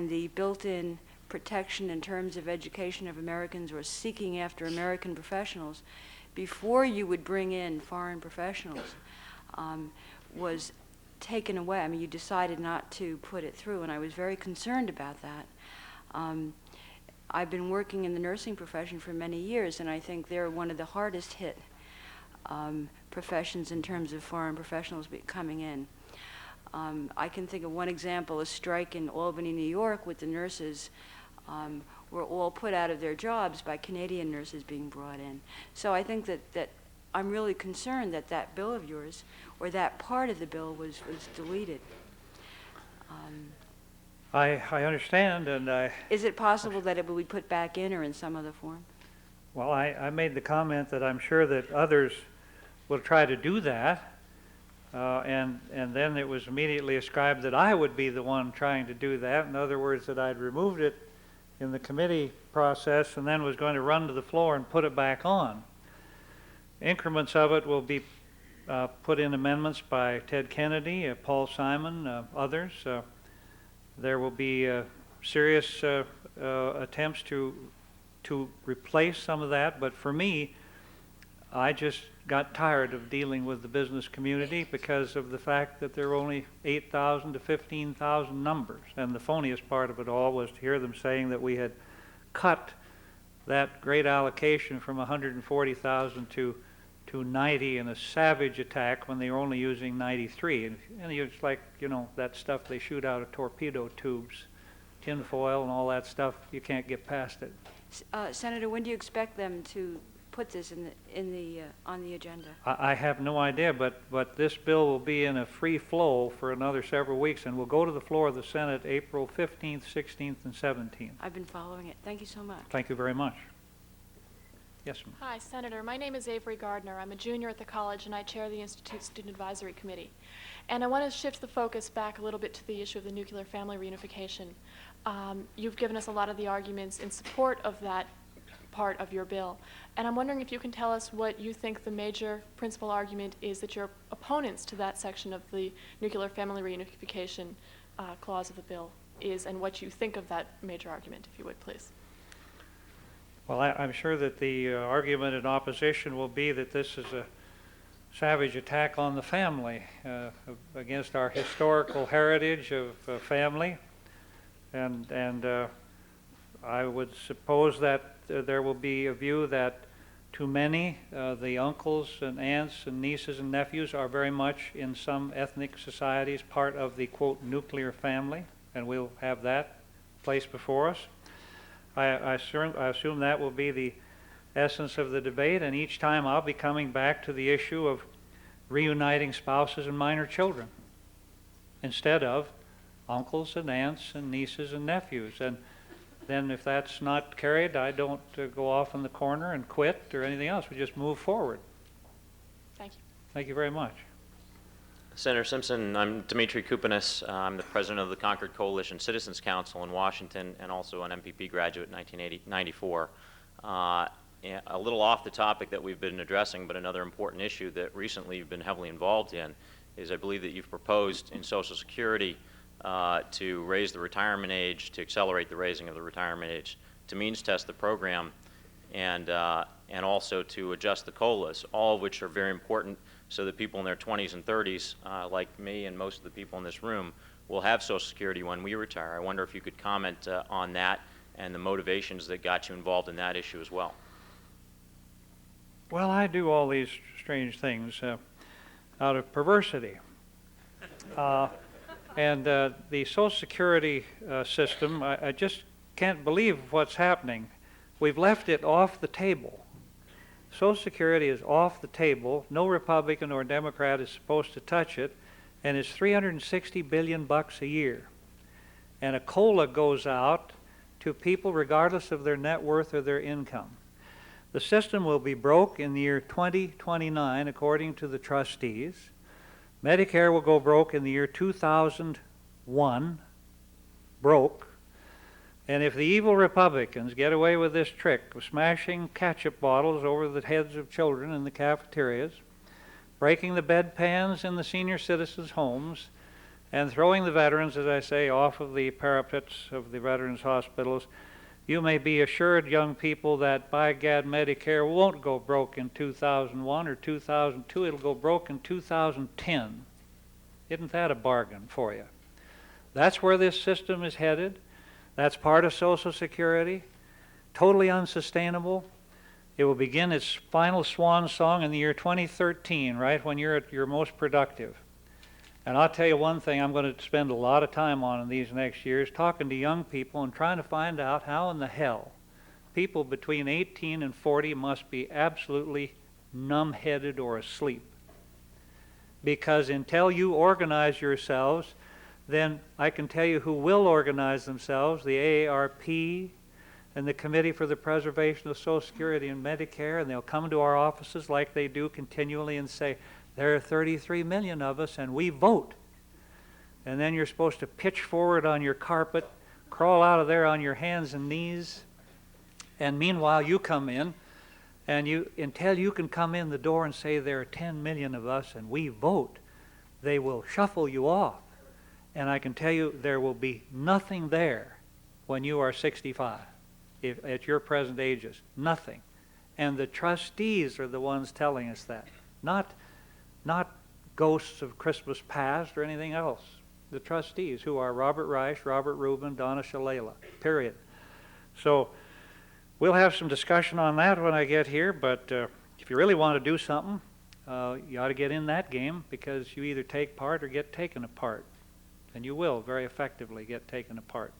the built-in protection in terms of education of Americans or seeking after American professionals before you would bring in foreign professionals was taken away. I mean, you decided not to put it through, and I was very concerned about that. I've been working in the nursing profession for many years, and I think they're one of the hardest hit professions in terms of foreign professionals coming in. I can think of one example, a strike in Albany, New York, with the nurses were all put out of their jobs by Canadian nurses being brought in. So I think that I'm really concerned that that bill of yours, or that part of the bill, was deleted. I understand, and Is it possible that it will be put back in or in some other form? well, I made the comment that I'm sure that others will try to do that, and then it was immediately ascribed that I would be the one trying to do that. In other words, that I'd removed it in the committee process and then was going to run to the floor and put it back on. Increments of it will be put in amendments by Ted Kennedy, Paul Simon, others. There will be serious attempts to replace some of that, but for me, I just got tired of dealing with the business community because of the fact that there were only 8,000 to 15,000 numbers. And the phoniest part of it all was to hear them saying that we had cut that great allocation from 140,000 to 90 in a savage attack when they were only using 93. And it's like, you know, that stuff they shoot out of torpedo tubes, tinfoil and all that stuff, you can't get past it. Senator, when do you expect them to put this on the agenda? I have no idea, but this bill will be in a free flow for another several weeks, and will go to the floor of the Senate April 15th, 16th, and 17th. I've been following it. Thank you so much. Thank you very much. Yes, ma'am. Hi, Senator. My name is Avery Gardner. I'm a junior at the college, and I chair the Institute's Student Advisory Committee. And I want to shift the focus back a little bit to the issue of the nuclear family reunification. You've given us a lot of the arguments in support of that part of your bill. And I'm wondering if you can tell us what you think the major principal argument is that your opponents to that section of the nuclear family reunification clause of the bill is, and what you think of that major argument, if you would, please. Well, I'm sure that the argument in opposition will be that this is a savage attack on the family, against our historical heritage of family. And I would suppose that there will be a view that to many, the uncles and aunts and nieces and nephews are very much in some ethnic societies part of the, quote, nuclear family, and we'll have that placed before us. I assume that will be the essence of the debate, and each time I'll be coming back to the issue of reuniting spouses and minor children instead of uncles and aunts and nieces and nephews. And then if that's not carried, I don't go off in the corner and quit or anything else. We just move forward. Thank you. Thank you very much. Senator Simpson, I'm Dimitri Kupanis. I'm the president of the Concord Coalition Citizens Council in Washington and also an MPP graduate in 1994. A little off the topic that we've been addressing, but another important issue that recently you've been heavily involved in is I believe that you've proposed in Social Security to raise the retirement age, to accelerate the raising of the retirement age, to means test the program, and and also to adjust the COLAs, all of which are very important so that people in their 20s and 30s, like me and most of the people in this room, will have Social Security when we retire. I wonder if you could comment on that and the motivations that got you involved in that issue as well. Well, I do all these strange things out of perversity. And the Social Security system, I just can't believe what's happening. We've left it off the table. Social Security is off the table. No Republican or Democrat is supposed to touch it, and it's $360 billion a year. And a COLA goes out to people regardless of their net worth or their income. The system will be broke in the year 2029, according to the trustees. Medicare will go broke in the year 2001, broke. And if the evil Republicans get away with this trick of smashing ketchup bottles over the heads of children in the cafeterias, breaking the bedpans in the senior citizens' homes, and throwing the veterans, as I say, off of the parapets of the veterans' hospitals, you may be assured, young people, that by gad, Medicare won't go broke in 2001 or 2002. It'll go broke in 2010. Isn't that a bargain for you? That's where this system is headed. That's part of Social Security. Totally unsustainable. It will begin its final swan song in the year 2013, right when you're at your most productive. And I'll tell you one thing I'm going to spend a lot of time on in these next years, talking to young people and trying to find out how in the hell people between 18 and 40 must be absolutely numb-headed or asleep. Because until you organize yourselves, then I can tell you who will organize themselves, the AARP and the Committee for the Preservation of Social Security and Medicare, and they'll come to our offices like they do continually and say, there are 33 million of us and we vote. And then you're supposed to pitch forward on your carpet, crawl out of there on your hands and knees, and meanwhile you come in, and until you can come in the door and say there are 10 million of us and we vote, they will shuffle you off. And I can tell you there will be nothing there when you are 65, if, at your present ages, nothing. And the trustees are the ones telling us that, not ghosts of Christmas past or anything else. The trustees, who are Robert Reich, Robert Rubin, Donna Shalala, period. So we'll have some discussion on that when I get here, but if you really want to do something, you ought to get in that game, because you either take part or get taken apart. And you will very effectively get taken apart.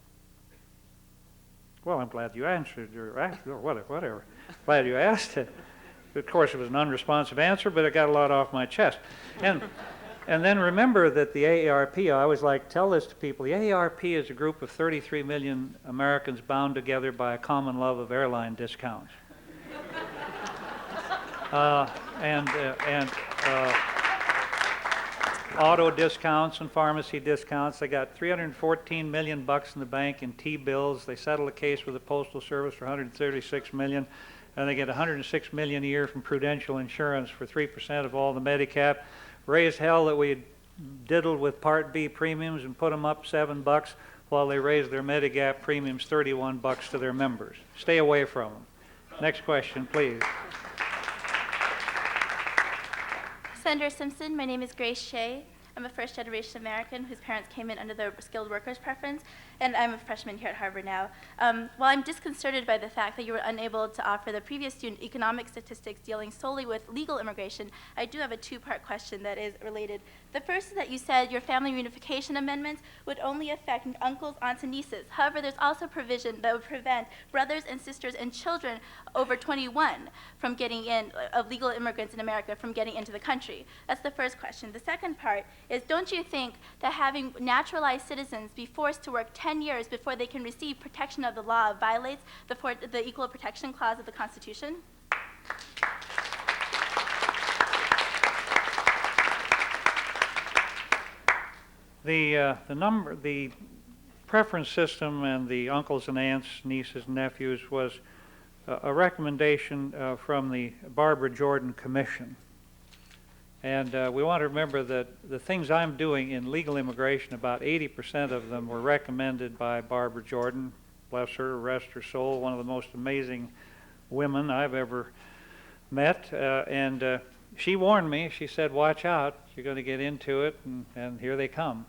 Well, I'm glad you answered, or whatever. Glad you asked it. Of course, it was an unresponsive answer, but it got a lot off my chest. And then remember that the AARP, I always like to tell this to people, the AARP is a group of 33 million Americans bound together by a common love of airline discounts. And auto discounts and pharmacy discounts. They got $314 million in the bank in T-bills. They settled a case with the Postal Service for $136 million, and they get $106 million a year from Prudential Insurance for 3% of all the Medicap. Raised hell that we diddled with Part B premiums and put them up $7 while they raised their Medigap premiums $31 to their members. Stay away from them. Next question, please. Senator Simpson, my name is Grace Shea. I'm a first-generation American whose parents came in under the skilled workers preference, and I'm a freshman here at Harvard now. While I'm disconcerted by the fact that you were unable to offer the previous student economic statistics dealing solely with legal immigration, I do have a two-part question that is related. The first is that you said your family reunification amendments would only affect uncles, aunts, and nieces. However, there's also provision that would prevent brothers and sisters and children over 21 from getting in, of legal immigrants in America from getting into the country. That's the first question. The second part is, don't you think that having naturalized citizens be forced to work 10 years before they can receive protection of the law violates the Equal Protection Clause of the Constitution? The preference system and the uncles and aunts, nieces and nephews was a recommendation from the Barbara Jordan Commission. And we want to remember that the things I'm doing in legal immigration, about 80% of them were recommended by Barbara Jordan, bless her, rest her soul, one of the most amazing women I've ever met, and she warned me. She said, watch out, you're going to get into it, and here they come.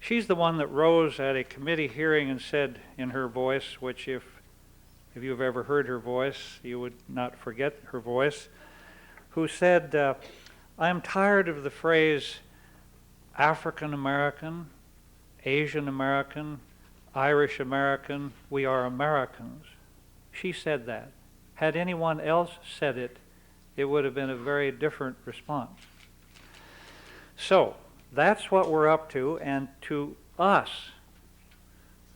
She's the one that rose at a committee hearing and said in her voice, which if you've ever heard her voice, you would not forget her voice, who said, I'm tired of the phrase African American, Asian American, Irish American, we are Americans. She said that. Had anyone else said it, it would have been a very different response. So, that's what we're up to, and to us,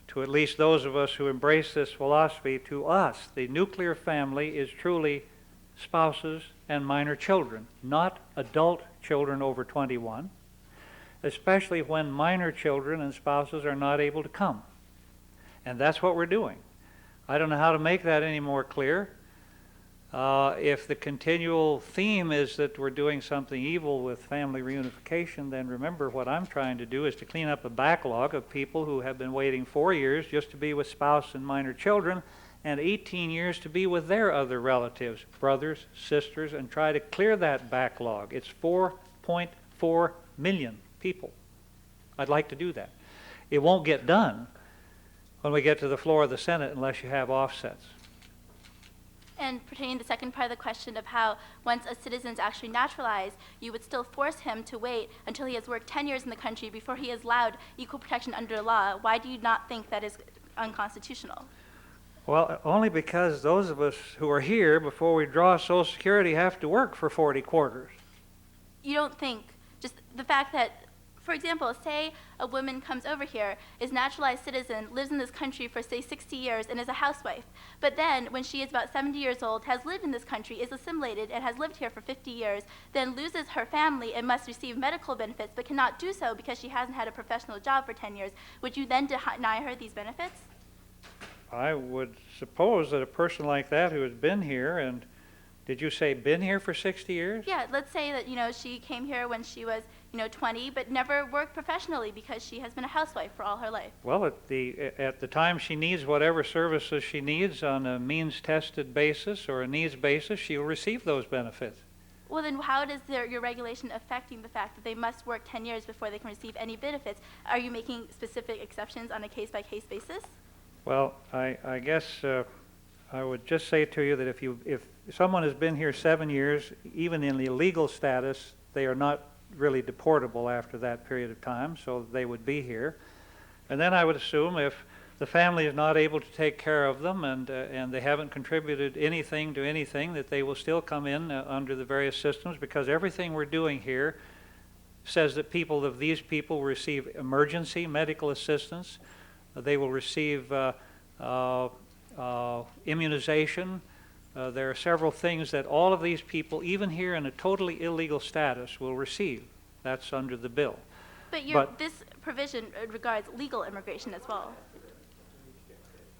to at least those of us who embrace this philosophy, to us, the nuclear family is truly spouses and minor children, not adult children over 21, especially when minor children and spouses are not able to come. And that's what we're doing. I don't know how to make that any more clear. If the continual theme is that we're doing something evil with family reunification, then remember what I'm trying to do is to clean up a backlog of people who have been waiting 4 years just to be with spouse and minor children, and 18 years to be with their other relatives, brothers, sisters, and try to clear that backlog. It's 4.4 million people. I'd like to do that. It won't get done when we get to the floor of the Senate unless you have offsets. And pertaining to the second part of the question of how once a citizen is actually naturalized, you would still force him to wait until he has worked 10 years in the country before he is allowed equal protection under law. Why do you not think that is unconstitutional? Well, only because those of us who are here before we draw Social Security have to work for 40 quarters. You don't think, just the fact that, for example, say a woman comes over here, is naturalized citizen, lives in this country for, say, 60 years and is a housewife, but then when she is about 70 years old, has lived in this country, is assimilated, and has lived here for 50 years, then loses her family and must receive medical benefits, but cannot do so because she hasn't had a professional job for 10 years. Would you then deny her these benefits? I would suppose that a person like that who has been here, and did you say been here for 60 years? Yeah, let's say that, she came here when she was, 20, but never worked professionally because she has been a housewife for all her life. Well, at the time she needs whatever services she needs on a means-tested basis or a needs basis, she'll receive those benefits. Well, then how does your regulation affecting the fact that they must work 10 years before they can receive any benefits? Are you making specific exceptions on a case-by-case basis? Well, I guess I would just say to you that if someone has been here 7 years, even in the legal status, they are not really deportable after that period of time, so they would be here. And then I would assume if the family is not able to take care of them and they haven't contributed anything to anything, that they will still come in under the various systems, because everything we're doing here says that these people will receive emergency medical assistance, they will receive immunization. There are several things that all of these people, even here in a totally illegal status, will receive. That's under the bill. But this provision regards legal immigration as well.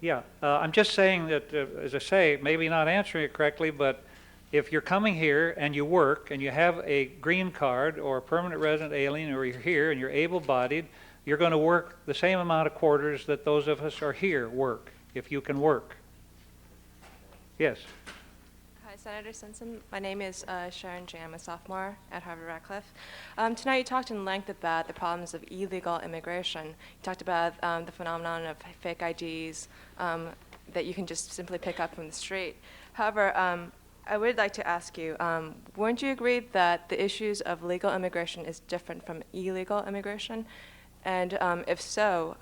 Yeah, I'm just saying that, as I say, maybe not answering it correctly, but if you're coming here and you work and you have a green card or a permanent resident alien, or you're here and you're able-bodied, you're going to work the same amount of quarters that those of us are here work, if you can work. Yes. Hi, Senator Simpson. My name is Sharon J. I'm a sophomore at Harvard-Radcliffe. Tonight you talked in length about the problems of illegal immigration. You talked about the phenomenon of fake IDs that you can just simply pick up from the street. However, I would like to ask you, wouldn't you agree that the issues of legal immigration is different from illegal immigration? And if so,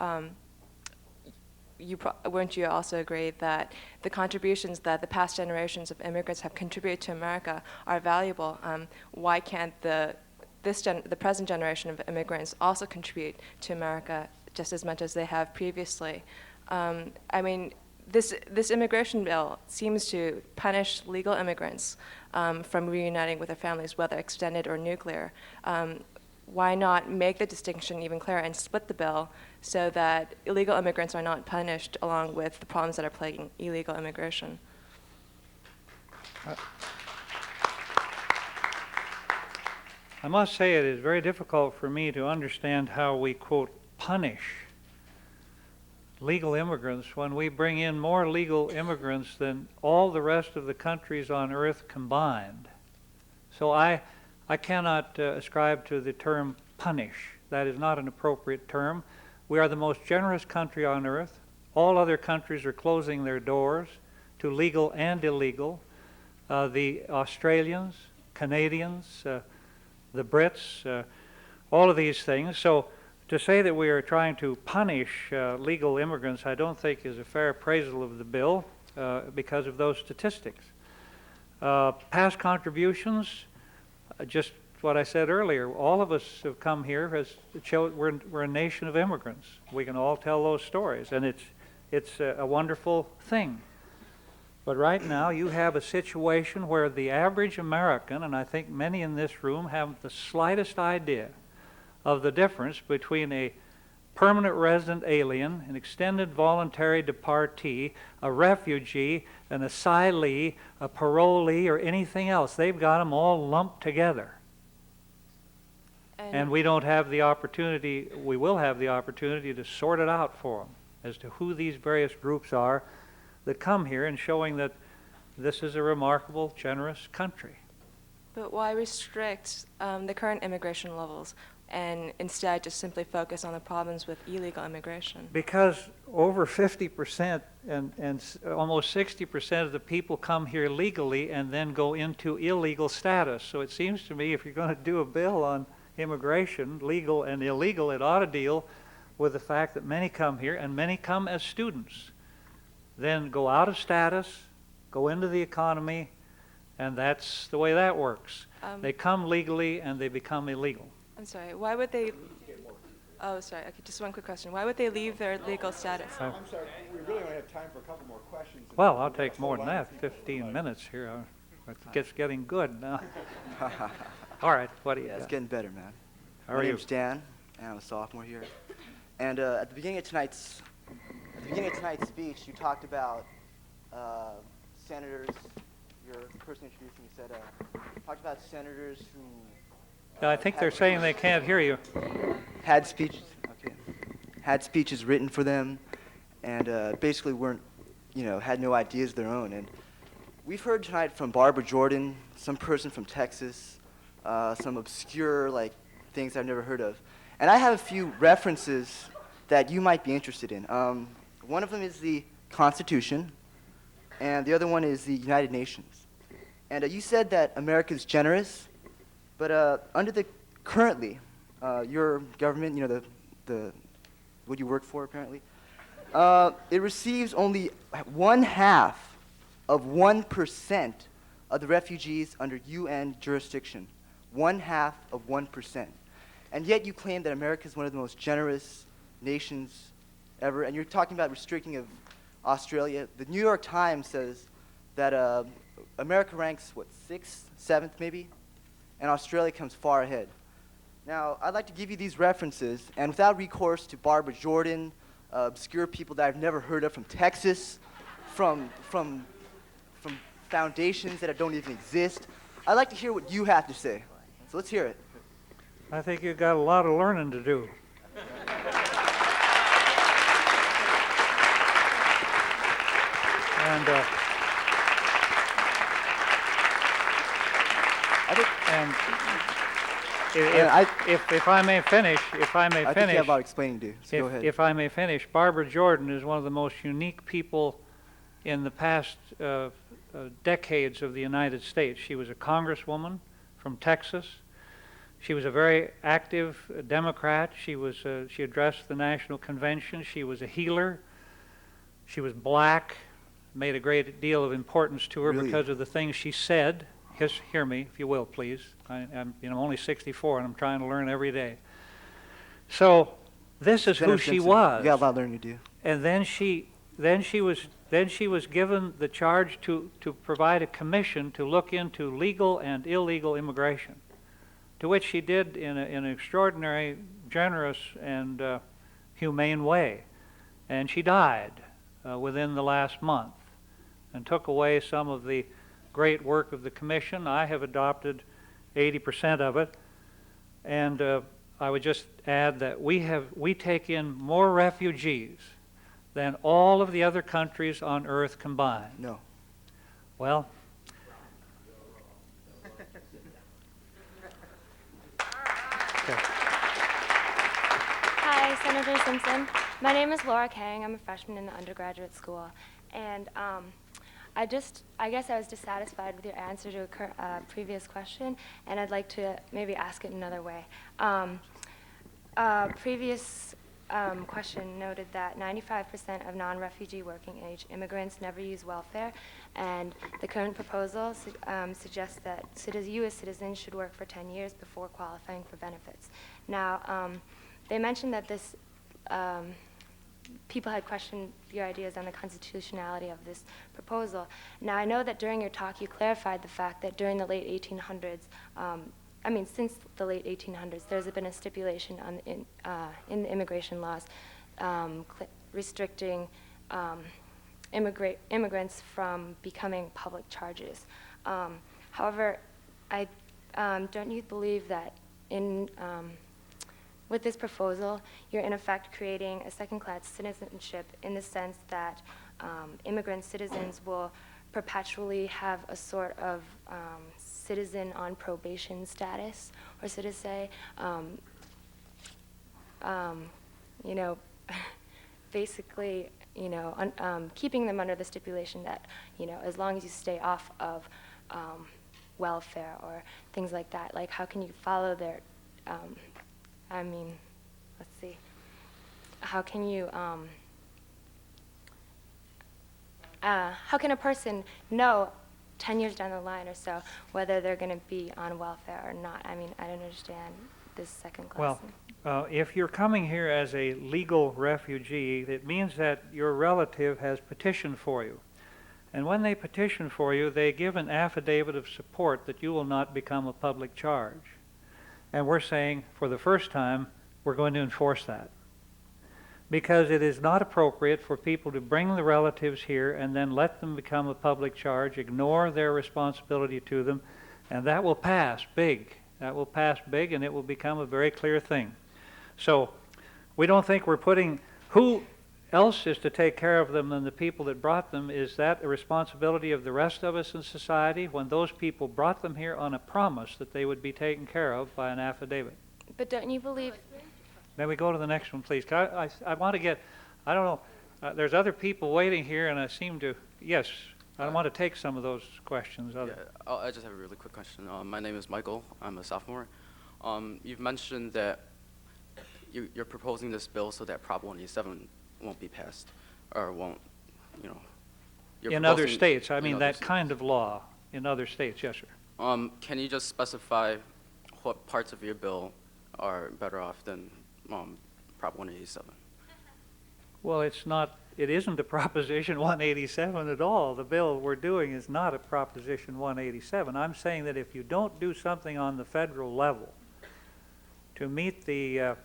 wouldn't you also agree that the contributions that the past generations of immigrants have contributed to America are valuable? Why can't the present generation of immigrants also contribute to America just as much as they have previously? I mean, this immigration bill seems to punish legal immigrants from reuniting with their families, whether extended or nuclear. Why not make the distinction even clearer and split the bill so that illegal immigrants are not punished along with the problems that are plaguing illegal immigration? I must say it is very difficult for me to understand how we, quote, punish legal immigrants when we bring in more legal immigrants than all the rest of the countries on earth combined. So I cannot ascribe to the term punish. That is not an appropriate term. We are the most generous country on earth. All other countries are closing their doors to legal and illegal. The Australians, Canadians, the Brits, all of these things. So to say that we are trying to punish legal immigrants, I don't think is a fair appraisal of the bill because of those statistics. Past contributions, just what I said earlier, all of us have come here as we're a nation of immigrants. We can all tell those stories, and it's a wonderful thing. But right now you have a situation where the average American, and I think many in this room have the slightest idea of the difference between a permanent resident alien, an extended voluntary departee, a refugee, an asylee, a parolee, or anything else. They've got them all lumped together. And we don't have the opportunity, we will have the opportunity to sort it out for them as to who these various groups are that come here, and showing that this is a remarkable, generous country. But why restrict the current immigration levels and instead just simply focus on the problems with illegal immigration? Because over 50% and almost 60% of the people come here legally and then go into illegal status. So it seems to me if you're going to do a bill on immigration, legal and illegal, it ought to deal with the fact that many come here, and many come as students, then go out of status, go into the economy, and that's the way that works. They come legally and they become illegal. I'm sorry, why would they? Oh, sorry. Okay, just one quick question. Why would they leave their legal status? I'm sorry, we really only have time for a couple more questions. Well, I'll take more than that, 15 minutes here. It's getting good now. All right, what do you Yeah, it's got? getting better, man. How My are you? name's Dan, and I'm a sophomore here. And at the beginning of tonight's speech, you talked about senators. The person introducing you said talked about senators who. I think they're saying they can't hear you. Had speeches. Okay. Had speeches written for them, and basically weren't, had no ideas of their own. And we've heard tonight from Barbara Jordan, some person from Texas, some obscure things I've never heard of. And I have a few references that you might be interested in. One of them is the Constitution, and the other one is the United Nations. And you said that America is generous, but under the currently, your government, the what you work for apparently, it receives only 1/2 of 1% of the refugees under UN jurisdiction. 1/2 of 1%. And yet you claim that America is one of the most generous nations ever, and you're talking about restricting of Australia. The New York Times says that America ranks, 6th, 7th maybe, and Australia comes far ahead. Now, I'd like to give you these references, and without recourse to Barbara Jordan, obscure people that I've never heard of from Texas, from foundations that don't even exist, I'd like to hear what you have to say. So let's hear it. I think you've got a lot of learning to do. And if I may finish, I think you have a lot of explaining to do, so go ahead. if I may finish, Barbara Jordan is one of the most unique people in the past decades of the United States. She was a congresswoman from Texas. She was a very active Democrat. She addressed the National Convention. She was a healer. She was black, made a great deal of importance to her Really? because of the things she said. Hear me, if you will, please. I'm only 64 and I'm trying to learn every day. So this is Senator who she Simpson, was. You got a lot of learning to do. And then she was given the charge to provide a commission to look into legal and illegal immigration, to which she did in an extraordinary, generous, and humane way. And she died within the last month and took away some of the great work of the commission. I have adopted 80% of it. And I would just add that we take in more refugees than all of the other countries on earth combined? No. Well, Hi, Senator Simpson. My name is Laura Kang. I'm a freshman in the undergraduate school. And I guess I was dissatisfied with your answer to a previous question, and I'd like to maybe ask it another way. Previous question noted that 95% of non-refugee working age immigrants never use welfare, and the current proposal suggests that U.S. citizens should work for 10 years before qualifying for benefits. Now, they mentioned that this people had questioned your ideas on the constitutionality of this proposal. Now, I know that during your talk you clarified the fact that during the late 1800s, since the late 1800s, there's been a stipulation in the immigration laws restricting immigrants from becoming public charges. However, don't you believe that with this proposal, you're in effect creating a second-class citizenship in the sense that immigrant citizens will perpetually have a sort of citizen on probation status, or so to say, basically, keeping them under the stipulation that, as long as you stay off of welfare or things like that, like how can you follow their, let's see, how can you, how can a person know 10 years down the line or so whether they're going to be on welfare or not? I don't understand this second class. Well, if you're coming here as a legal refugee, it means that your relative has petitioned for you. And when they petition for you, they give an affidavit of support that you will not become a public charge. And we're saying, for the first time, we're going to enforce that. Because it is not appropriate for people to bring the relatives here and then let them become a public charge, ignore their responsibility to them, and that will pass big. That will pass big, and it will become a very clear thing. So we don't think we're putting, who else is to take care of them than the people that brought them? Is that a responsibility of the rest of us in society when those people brought them here on a promise that they would be taken care of by an affidavit? But don't you believe... May we go to the next one, please? I want to get, I don't know, there's other people waiting here, and I seem to, yes, I want to take some of those questions. I just have a really quick question. My name is Michael. I'm a sophomore. You've mentioned that you're proposing this bill so that Prop 187 won't be passed, or won't, you're in other proposing states, in that other kind of law in other states, yes, sir. Can you just specify what parts of your bill are better off than Prop 187? Well, it isn't a Proposition 187 at all. The bill we're doing is not a Proposition 187. I'm saying that if you don't do something on the federal level to meet the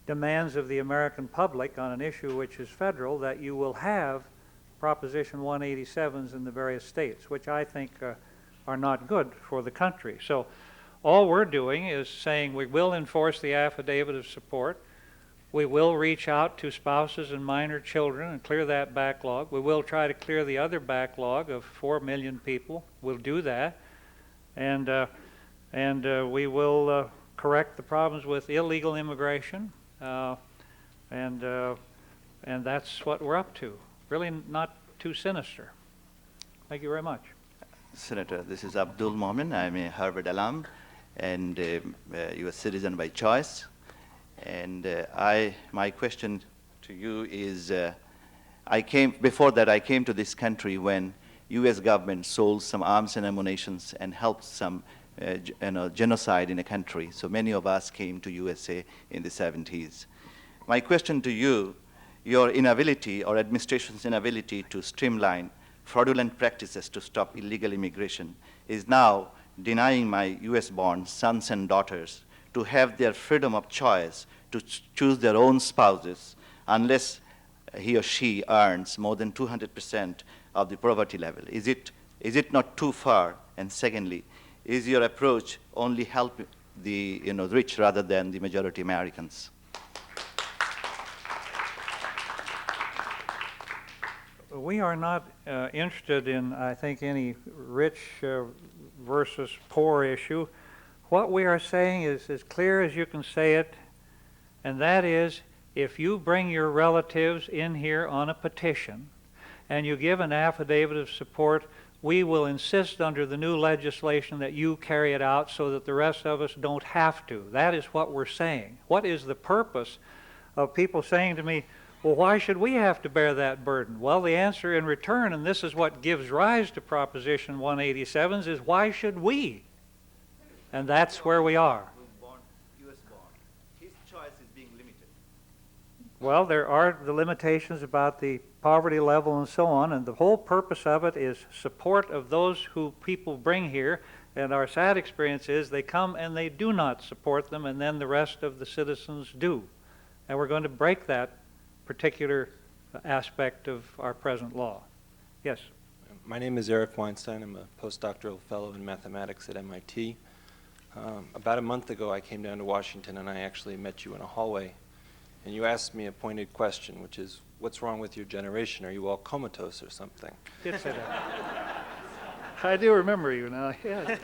demands of the American public on an issue which is federal, that you will have Proposition 187s in the various states, which I think are not good for the country. So all we're doing is saying we will enforce the affidavit of support. We will reach out to spouses and minor children and clear that backlog. We will try to clear the other backlog of 4 million people. We'll do that. And we will correct the problems with illegal immigration. And that's what we're up to. Really not too sinister. Thank you very much. Senator, this is Abdul Momin. I'm a Harvard alum and U.S. citizen by choice. And my question to you is, before that I came to this country when U.S. government sold some arms and ammunition and helped some genocide in a country. So many of us came to USA in the 70s. My question to you, your inability or administration's inability to streamline fraudulent practices to stop illegal immigration is now denying my US-born sons and daughters to have their freedom of choice to choose their own spouses unless he or she earns more than 200% of the poverty level. Is it not too far? And secondly, is your approach only help the rich rather than the majority Americans? we are not interested in, I think, any rich versus poor issue. What we are saying is as clear as you can say it, and that is, if you bring your relatives in here on a petition and you give an affidavit of support, we will insist under the new legislation that you carry it out so that the rest of us don't have to. That is what we're saying. What is the purpose of people saying to me, well, why should we have to bear that burden? Well, the answer in return, and this is what gives rise to Proposition 187s, is why should we? And that's where we are. US born. His choice is being limited. Well, there are the limitations about the poverty level and so on, and the whole purpose of it is support of those who people bring here, and our sad experience is they come and they do not support them, and then the rest of the citizens do. And we're going to break that particular aspect of our present law. Yes? My name is Eric Weinstein. I'm a postdoctoral fellow in mathematics at MIT. About a month ago, I came down to Washington, and I actually met you in a hallway. And you asked me a pointed question, which is, what's wrong with your generation? Are you all comatose or something? Did say that. I do remember you now, yes.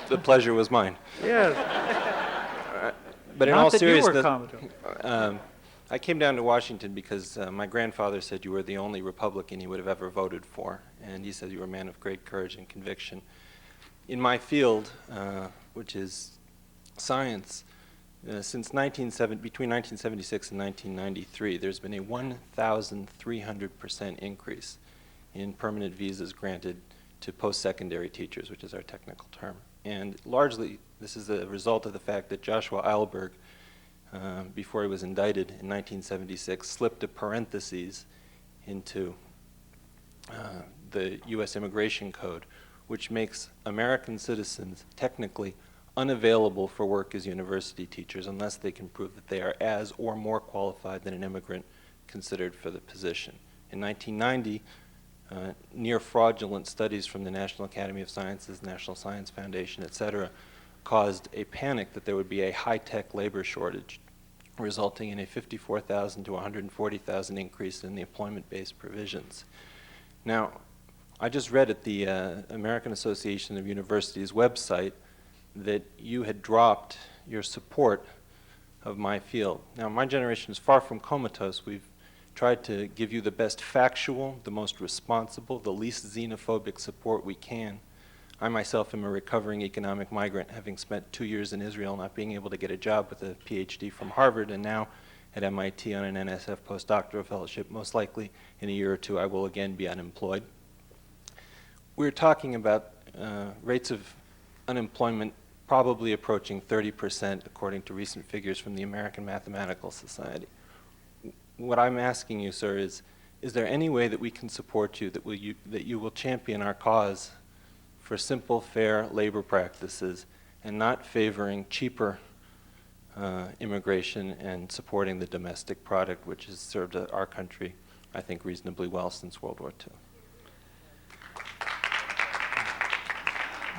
The pleasure was mine. Yes. But in Not all that you were seriousness, comatose. I came down to Washington because my grandfather said you were the only Republican he would have ever voted for, and he said you were a man of great courage and conviction. In my field, which is science, since between 1976 and 1993, there's been a 1,300% increase in permanent visas granted to post-secondary teachers, which is our technical term. And largely, this is a result of the fact that Joshua Eilberg, before he was indicted in 1976, slipped a parentheses into the U.S. Immigration Code, which makes American citizens technically unavailable for work as university teachers unless they can prove that they are as or more qualified than an immigrant considered for the position. In 1990, near fraudulent studies from the National Academy of Sciences, National Science Foundation, etc., caused a panic that there would be a high-tech labor shortage, resulting in a 54,000 to 140,000 increase in the employment-based provisions. Now, I just read at the American Association of Universities website that you had dropped your support of my field. Now, my generation is far from comatose. We've tried to give you the best factual, the most responsible, the least xenophobic support we can. I myself am a recovering economic migrant, having spent 2 years in Israel, not being able to get a job with a PhD from Harvard, and now at MIT on an NSF postdoctoral fellowship. Most likely in a year or two I will again be unemployed. We're talking about rates of unemployment probably approaching 30% according to recent figures from the American Mathematical Society. What I'm asking you, sir, is there any way that we can support you, that you will champion our cause for simple, fair labor practices and not favoring cheaper immigration and supporting the domestic product, which has served our country, I think, reasonably well since World War II?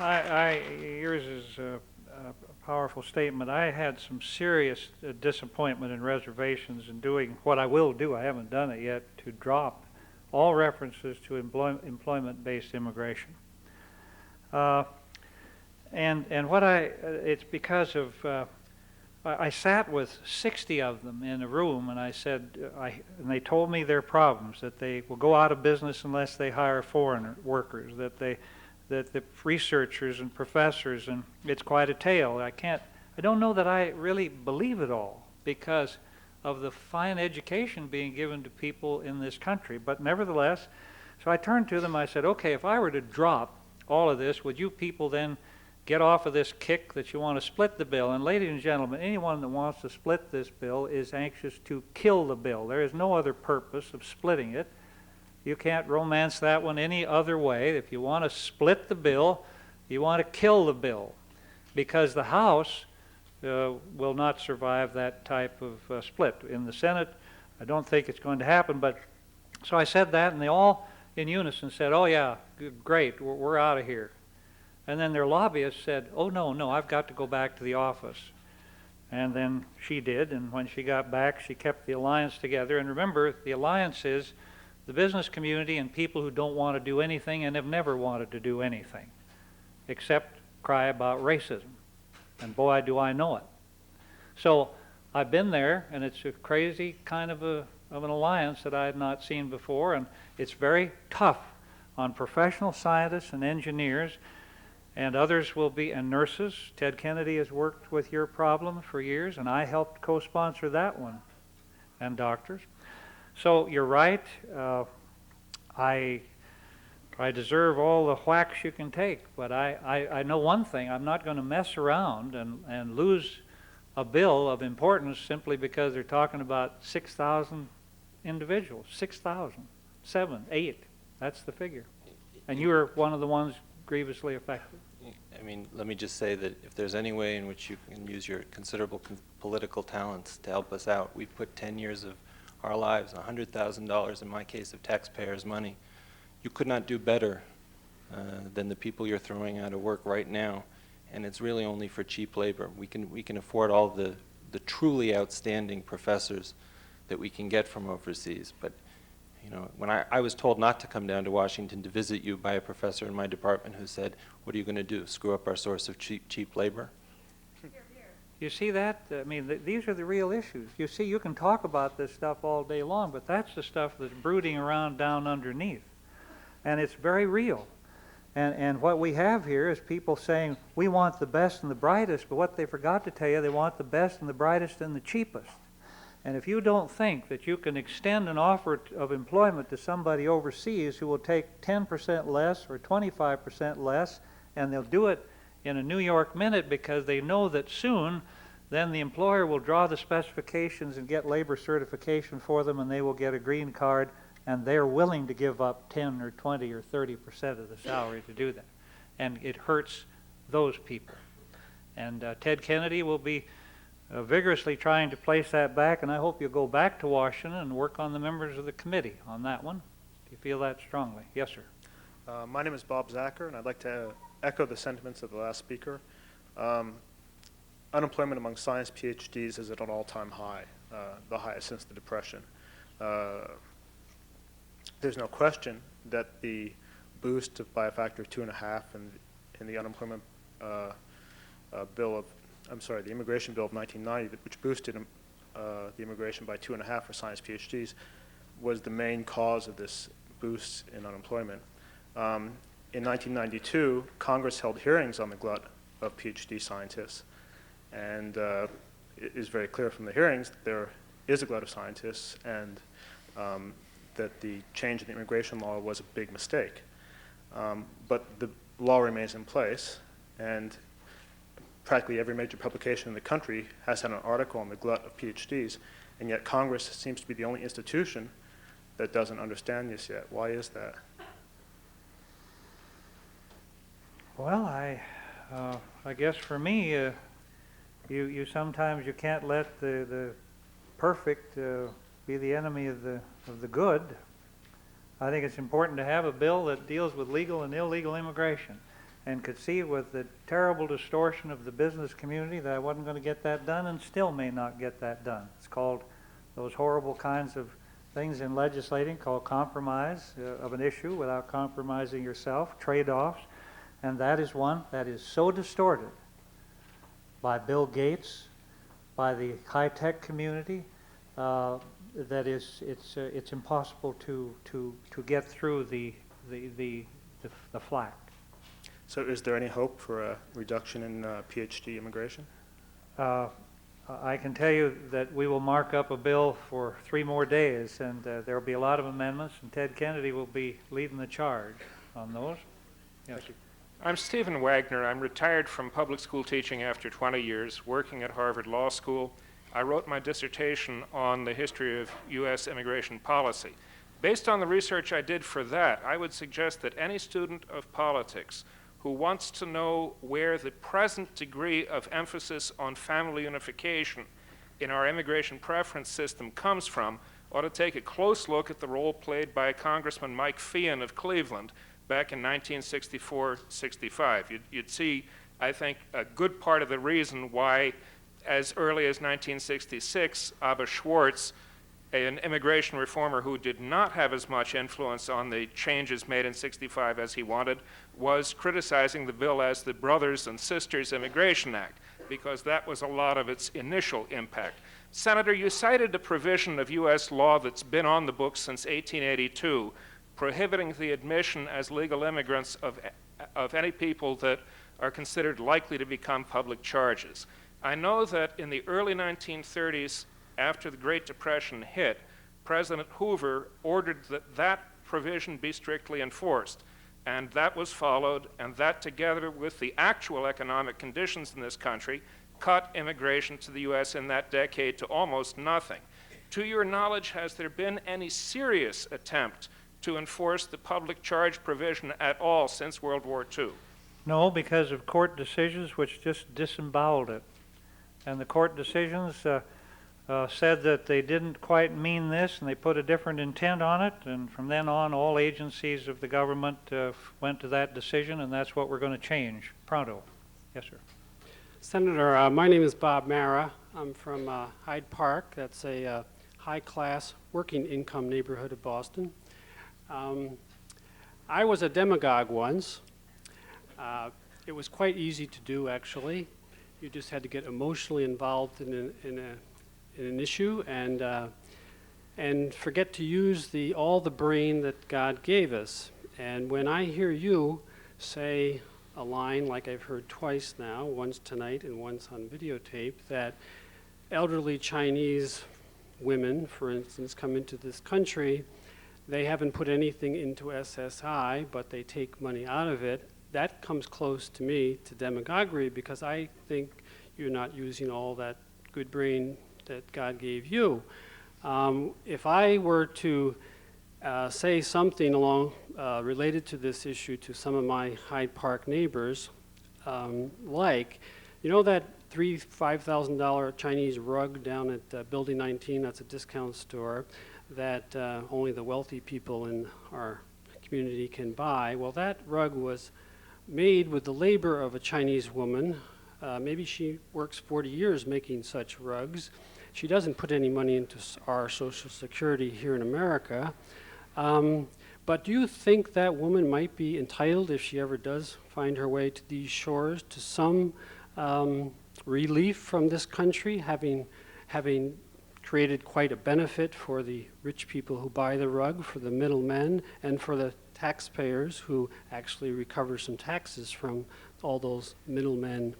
Yours is a powerful statement. I had some serious disappointment and reservations in doing what I will do, I haven't done it yet, to drop all references to employment-based immigration. It's because of, I sat with 60 of them in a room, and I said, and they told me their problems, that they will go out of business unless they hire foreign workers, that the researchers and professors, and it's quite a tale. I don't know that I really believe it all because of the fine education being given to people in this country. But nevertheless, so I turned to them, I said, okay, if I were to drop all of this, would you people then get off of this kick that you want to split the bill? And ladies and gentlemen, anyone that wants to split this bill is anxious to kill the bill. There is no other purpose of splitting it. You can't romance that one any other way. If you want to split the bill, you want to kill the bill, because the House will not survive that type of split. In the Senate, I don't think it's going to happen. But so I said that, and they all in unison said, oh yeah, great, we're out of here. And then their lobbyists said, oh no, I've got to go back to the office. And then she did, and when she got back, she kept the alliance together. And remember, the alliance is the business community and people who don't want to do anything and have never wanted to do anything, except cry about racism. And boy, do I know it. So I've been there, and it's a crazy kind of an alliance that I had not seen before, and it's very tough on professional scientists and engineers, and others will be, and nurses. Ted Kennedy has worked with your problem for years, and I helped co-sponsor that one, and doctors. So you're right. I deserve all the whacks you can take, but I know one thing. I'm not going to mess around and lose a bill of importance simply because they're talking about 6,000 individuals. 6,000, 7, 8. That's the figure. And you were one of the ones grievously affected. I mean, let me just say that if there's any way in which you can use your considerable political talents to help us out, we've put 10 years of our lives, $100,000 in my case of taxpayers' money. You could not do better than the people you're throwing out of work right now, and it's really only for cheap labor. We can afford all the truly outstanding professors that we can get from overseas, but you know, when I was told not to come down to Washington to visit you by a professor in my department who said, "What are you going to do, screw up our source of cheap labor?" You see that? I mean, these are the real issues. You see, you can talk about this stuff all day long, but that's the stuff that's brooding around down underneath. And it's very real. And what we have here is people saying, we want the best and the brightest, but what they forgot to tell you, they want the best and the brightest and the cheapest. And if you don't think that you can extend an offer of employment to somebody overseas who will take 10% less or 25% less, and they'll do it in a New York minute because they know that soon then the employer will draw the specifications and get labor certification for them, and they will get a green card, and they're willing to give up 10 or 20 or 30% of the salary to do that. And it hurts those people. And Ted Kennedy will be vigorously trying to place that back, and I hope you'll go back to Washington and work on the members of the committee on that one. Do you feel that strongly? Yes, sir. My name is Bob Zacher, and I'd like to echo the sentiments of the last speaker. Unemployment among science PhDs is at an all-time high, the highest since the Depression. There's no question that the boost by a factor of 2.5 in the unemployment bill of, the immigration bill of 1990, which boosted the immigration by 2.5 for science PhDs, was the main cause of this boost in unemployment. In 1992, Congress held hearings on the glut of PhD scientists, and it is very clear from the hearings that there is a glut of scientists, and that the change in the immigration law was a big mistake. But the law remains in place, and practically every major publication in the country has had an article on the glut of PhDs, and yet Congress seems to be the only institution that doesn't understand this yet. Why is that? Well, I guess for me, you sometimes you can't let the perfect be the enemy of the good. I think it's important to have a bill that deals with legal and illegal immigration, and could see with the terrible distortion of the business community that I wasn't going to get that done, and still may not get that done. It's called those horrible kinds of things in legislating called compromise of an issue without compromising yourself, trade-offs, and that is one that is so distorted by Bill Gates, by the high-tech community, that it's impossible to get through the flack. So is there any hope for a reduction in PhD immigration? I can tell you that we will mark up a bill for 3 more days, and there will be a lot of amendments, and Ted Kennedy will be leading the charge on those. Yes. Thank you. I'm Stephen Wagner. I'm retired from public school teaching after 20 years, working at Harvard Law School. I wrote my dissertation on the history of U.S. immigration policy. Based on the research I did for that, I would suggest that any student of politics who wants to know where the present degree of emphasis on family unification in our immigration preference system comes from ought to take a close look at the role played by Congressman Mike Feehan of Cleveland back in 1964-65. You'd see, I think, a good part of the reason why as early as 1966, Abba Schwartz, an immigration reformer who did not have as much influence on the changes made in 65 as he wanted, was criticizing the bill as the Brothers and Sisters Immigration Act, because that was a lot of its initial impact. Senator, you cited a provision of U.S. law that's been on the books since 1882, prohibiting the admission as legal immigrants of any people that are considered likely to become public charges. I know that in the early 1930s, after the Great Depression hit, President Hoover ordered that that provision be strictly enforced. And that was followed, and that together with the actual economic conditions in this country, cut immigration to the U.S. in that decade to almost nothing. To your knowledge, has there been any serious attempt to enforce the public charge provision at all since World War II? No, because of court decisions which just disemboweled it. And the court decisions said that they didn't quite mean this, and they put a different intent on it, and from then on all agencies of the government went to that decision, and that's what we're going to change pronto. Yes, sir. Senator, my name is Bob Mara. I'm from Hyde Park. That's a high-class working income neighborhood of Boston. I was a demagogue once. It was quite easy to do, actually. You just had to get emotionally involved in an issue and forget to use all the brain that God gave us. And when I hear you say a line like I've heard twice now, once tonight and once on videotape, that elderly Chinese women, for instance, come into this country, they haven't put anything into SSI, but they take money out of it, that comes close to me to demagoguery, because I think you're not using all that good brain that God gave you. If I were to say something along related to this issue to some of my Hyde Park neighbors, like, you know that $5,000 Chinese rug down at Building 19, that's a discount store, that only the wealthy people in our community can buy? Well, that rug was made with the labor of a Chinese woman. Maybe she works 40 years making such rugs. She doesn't put any money into our Social Security here in America. But do you think that woman might be entitled, if she ever does find her way to these shores, to some relief from this country, having created quite a benefit for the rich people who buy the rug, for the middlemen, and for the taxpayers who actually recover some taxes from all those middlemen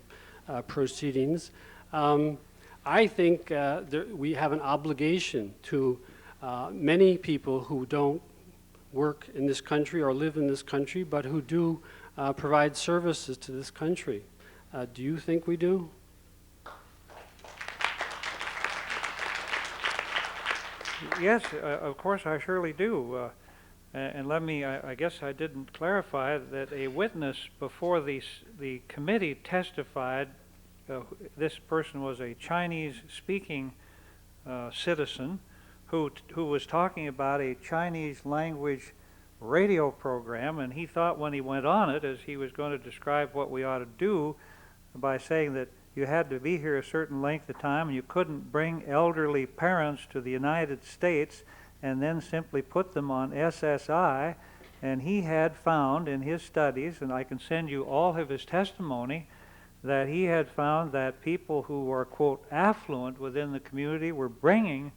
proceedings? I think we have an obligation to many people who don't work in this country or live in this country, but who do provide services to this country. Do you think we do? Yes, of course I surely do. And let me, I guess I didn't clarify that a witness before the committee testified. This person was a Chinese-speaking citizen who was talking about a Chinese language radio program, and he thought when he went on it, as he was going to describe what we ought to do by saying that you had to be here a certain length of time, and you couldn't bring elderly parents to the United States and then simply put them on SSI. And he had found in his studies, and I can send you all of his testimony, that he had found that people who were, quote, affluent within the community were bringing,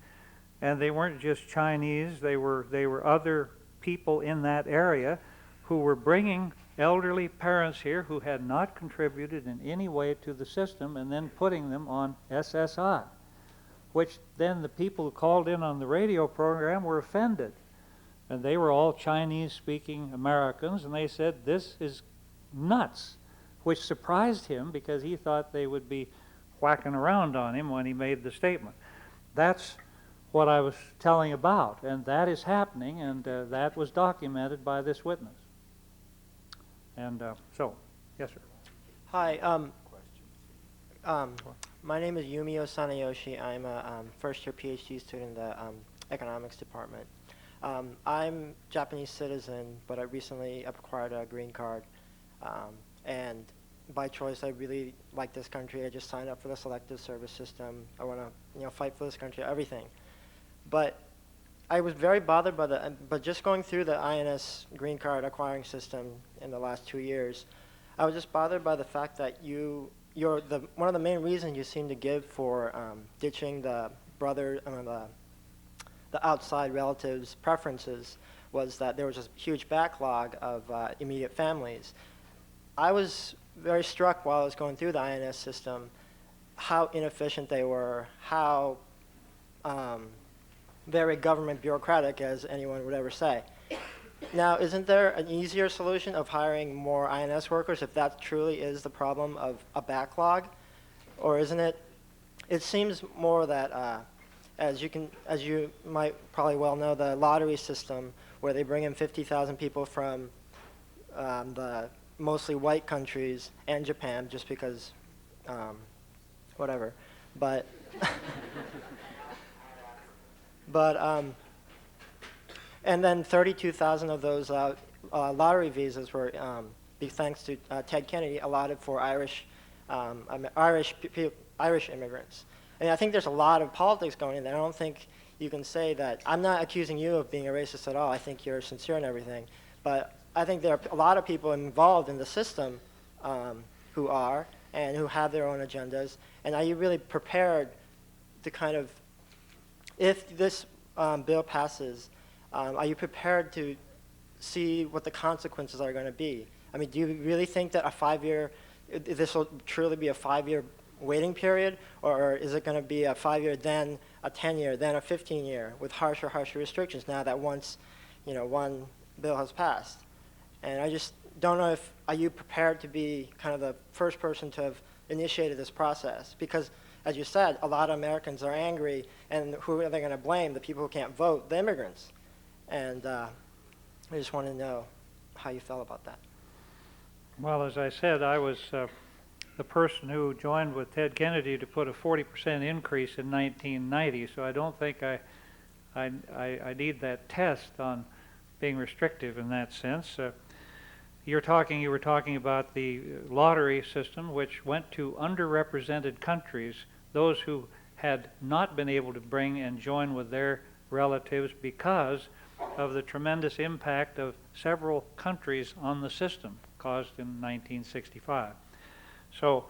and they weren't just Chinese, they were other people in that area who were bringing elderly parents here who had not contributed in any way to the system and then putting them on SSI, which then the people who called in on the radio program were offended. And they were all Chinese-speaking Americans, and they said, this is nuts, which surprised him because he thought they would be whacking around on him when he made the statement. That's what I was telling about, and that is happening, and that was documented by this witness. And so, yes, sir. Hi. My name is Yumio Sanayoshi. I'm a first-year PhD student in the economics department. I'm Japanese citizen, but I recently acquired a green card. And by choice. I really like this country. I just signed up for the selective service system. I want to, fight for this country, everything. But I was very bothered by but just going through the INS green card acquiring system in the last 2 years, I was just bothered by the fact that one of the main reasons you seem to give for ditching the the outside relatives' preferences was that there was a huge backlog of immediate families. I was very struck while I was going through the INS system how inefficient they were, how very government bureaucratic, as anyone would ever say. Now, isn't there an easier solution of hiring more INS workers if that truly is the problem of a backlog? Or isn't it, it seems more that, as you might probably well know, the lottery system where they bring in 50,000 people from the mostly white countries and Japan, just because, whatever, but and then 32,000 of those lottery visas were, thanks to Ted Kennedy, allotted for Irish immigrants. And I think there's a lot of politics going in there. I don't think you can say that. I'm not accusing you of being a racist at all. I think you're sincere in everything. But I think there are a lot of people involved in the system who are and who have their own agendas. And are you really prepared to kind of, if this bill passes, are you prepared to see what the consequences are going to be? I mean, do you really think that this will truly be a 5-year waiting period, or is it going to be a 5-year, then a 10-year, then a 15-year with harsher restrictions now that once, one bill has passed? And I just don't know are you prepared to be kind of the first person to have initiated this process? Because, as you said, a lot of Americans are angry, and who are they going to blame? The people who can't vote, the immigrants. And I just want to know how you felt about that. Well, as I said, I was the person who joined with Ted Kennedy to put a 40% increase in 1990, so I don't think I need that test on being restrictive in that sense. You were talking about the lottery system, which went to underrepresented countries, those who had not been able to bring and join with their relatives because of the tremendous impact of several countries on the system caused in 1965. So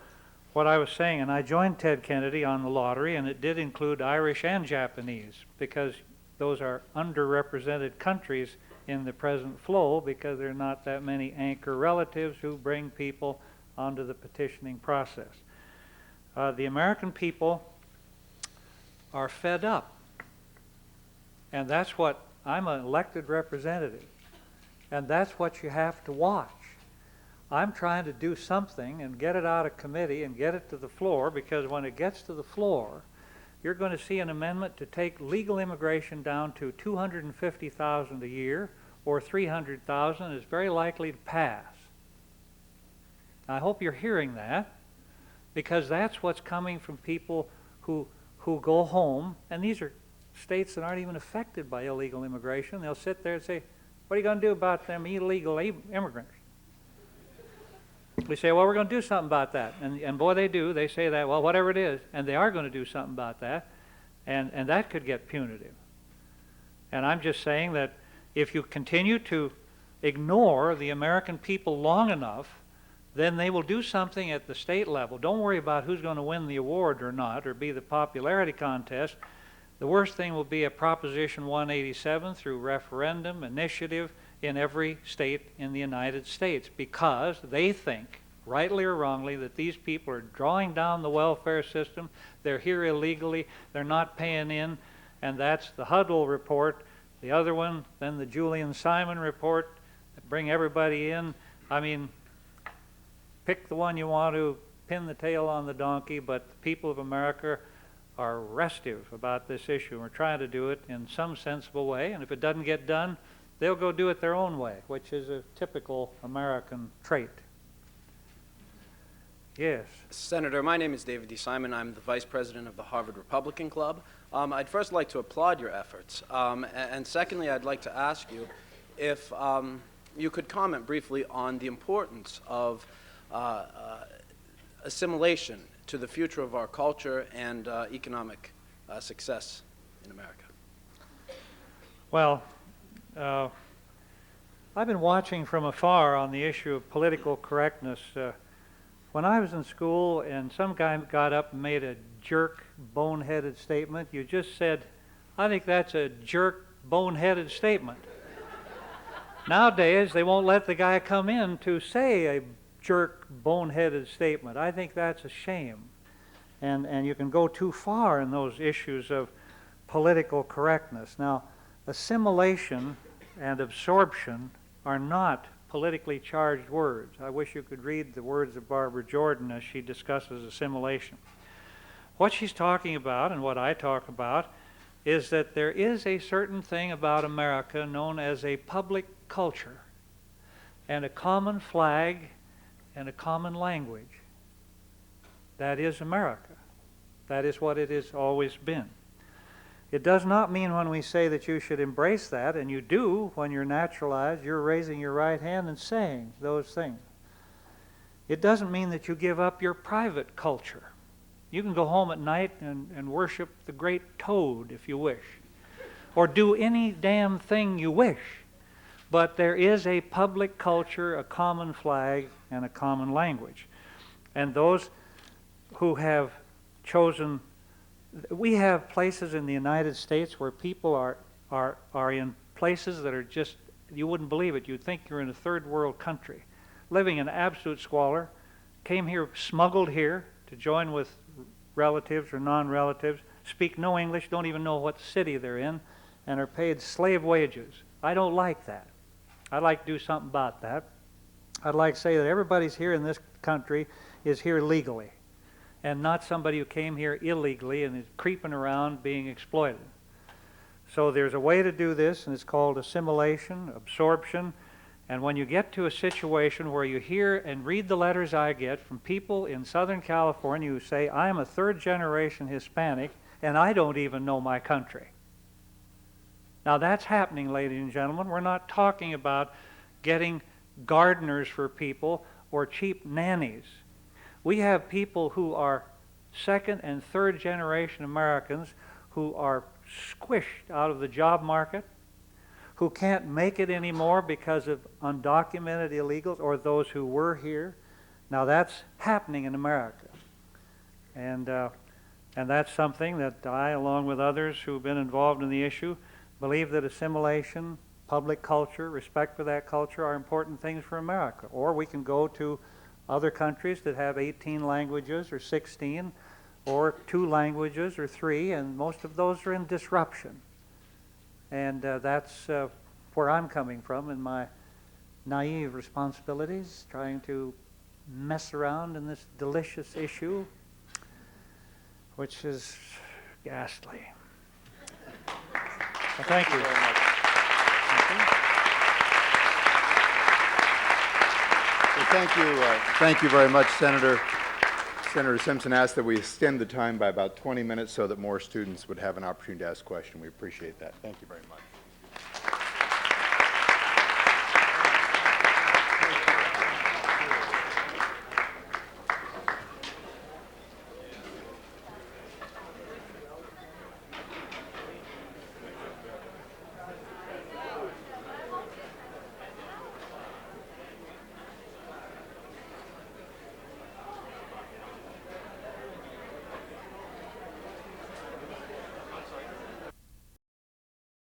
what I was saying, and I joined Ted Kennedy on the lottery, and it did include Irish and Japanese, because those are underrepresented countries in the present flow, because there are not that many anchor relatives who bring people onto the petitioning process. The American people are fed up, and that's what, I'm an elected representative, and that's what you have to watch. I'm trying to do something and get it out of committee and get it to the floor, because when it gets to the floor, you're going to see an amendment to take legal immigration down to 250,000 a year, or 300,000 is very likely to pass. I hope you're hearing that, because that's what's coming from people who go home, and these are states that aren't even affected by illegal immigration. They'll sit there and say, what are you going to do about them illegal immigrants? We say, well, we're going to do something about that. And boy, they do. They say that, well, whatever it is. And they are going to do something about that. And that could get punitive. And I'm just saying that if you continue to ignore the American people long enough, then they will do something at the state level. Don't worry about who's going to win the award or not, or be the popularity contest. The worst thing will be a Proposition 187 through referendum, initiative in every state in the United States, because they think, rightly or wrongly, that these people are drawing down the welfare system, they're here illegally, they're not paying in, and that's the Huddle report. The other one, then the Julian Simon report, bring everybody in. I mean, pick the one you want to, pin the tail on the donkey, but the people of America are restive about this issue. We're trying to do it in some sensible way, and if it doesn't get done, they'll go do it their own way, which is a typical American trait. Yes. Senator, my name is David D. Simon. I'm the Vice President of the Harvard Republican Club. I'd first like to applaud your efforts. And secondly, I'd like to ask you if you could comment briefly on the importance of assimilation to the future of our culture and economic success in America? Well, I've been watching from afar on the issue of political correctness. When I was in school and some guy got up and made a jerk, boneheaded statement, you just said, I think that's a jerk, boneheaded statement. Nowadays, they won't let the guy come in to say a jerk, boneheaded statement. I think that's a shame. And you can go too far in those issues of political correctness. Now, assimilation and absorption are not politically charged words. I wish you could read the words of Barbara Jordan as she discusses assimilation. What she's talking about, and what I talk about, is that there is a certain thing about America known as a public culture, and a common flag, and a common language. That is America. That is what it has always been. It does not mean when we say that you should embrace that, and you do when you're naturalized, you're raising your right hand and saying those things. It doesn't mean that you give up your private culture. You can go home at night and worship the great toad if you wish, or do any damn thing you wish. But there is a public culture, a common flag, and a common language. And those who have chosen, we have places in the United States where people are in places that are just, you wouldn't believe it. You'd think you're in a third world country, living in absolute squalor, came here, smuggled here to join with relatives or non-relatives, speak no English, don't even know what city they're in, and are paid slave wages. I don't like that. I'd like to do something about that. I'd like to say that everybody's here in this country is here legally, and not somebody who came here illegally and is creeping around being exploited. So there's a way to do this, and it's called assimilation, absorption. And when you get to a situation where you hear and read the letters I get from people in Southern California who say, I'm a third-generation Hispanic, and I don't even know my country. Now that's happening, ladies and gentlemen. We're not talking about getting gardeners for people or cheap nannies. We have people who are second and third generation Americans who are squished out of the job market, who can't make it anymore because of undocumented illegals or those who were here. Now that's happening in America. And that's something that I, along with others who've been involved in the issue, believe that assimilation, public culture, respect for that culture are important things for America. Or we can go to other countries that have 18 languages or 16, or 2 languages or 3, and most of those are in disruption. And that's where I'm coming from in my naive responsibilities, trying to mess around in this delicious issue, which is ghastly. Well, thank you very much. Thank you very much, Senator. Senator Simpson asked that we extend the time by about 20 minutes so that more students would have an opportunity to ask questions. We appreciate that. Thank you very much.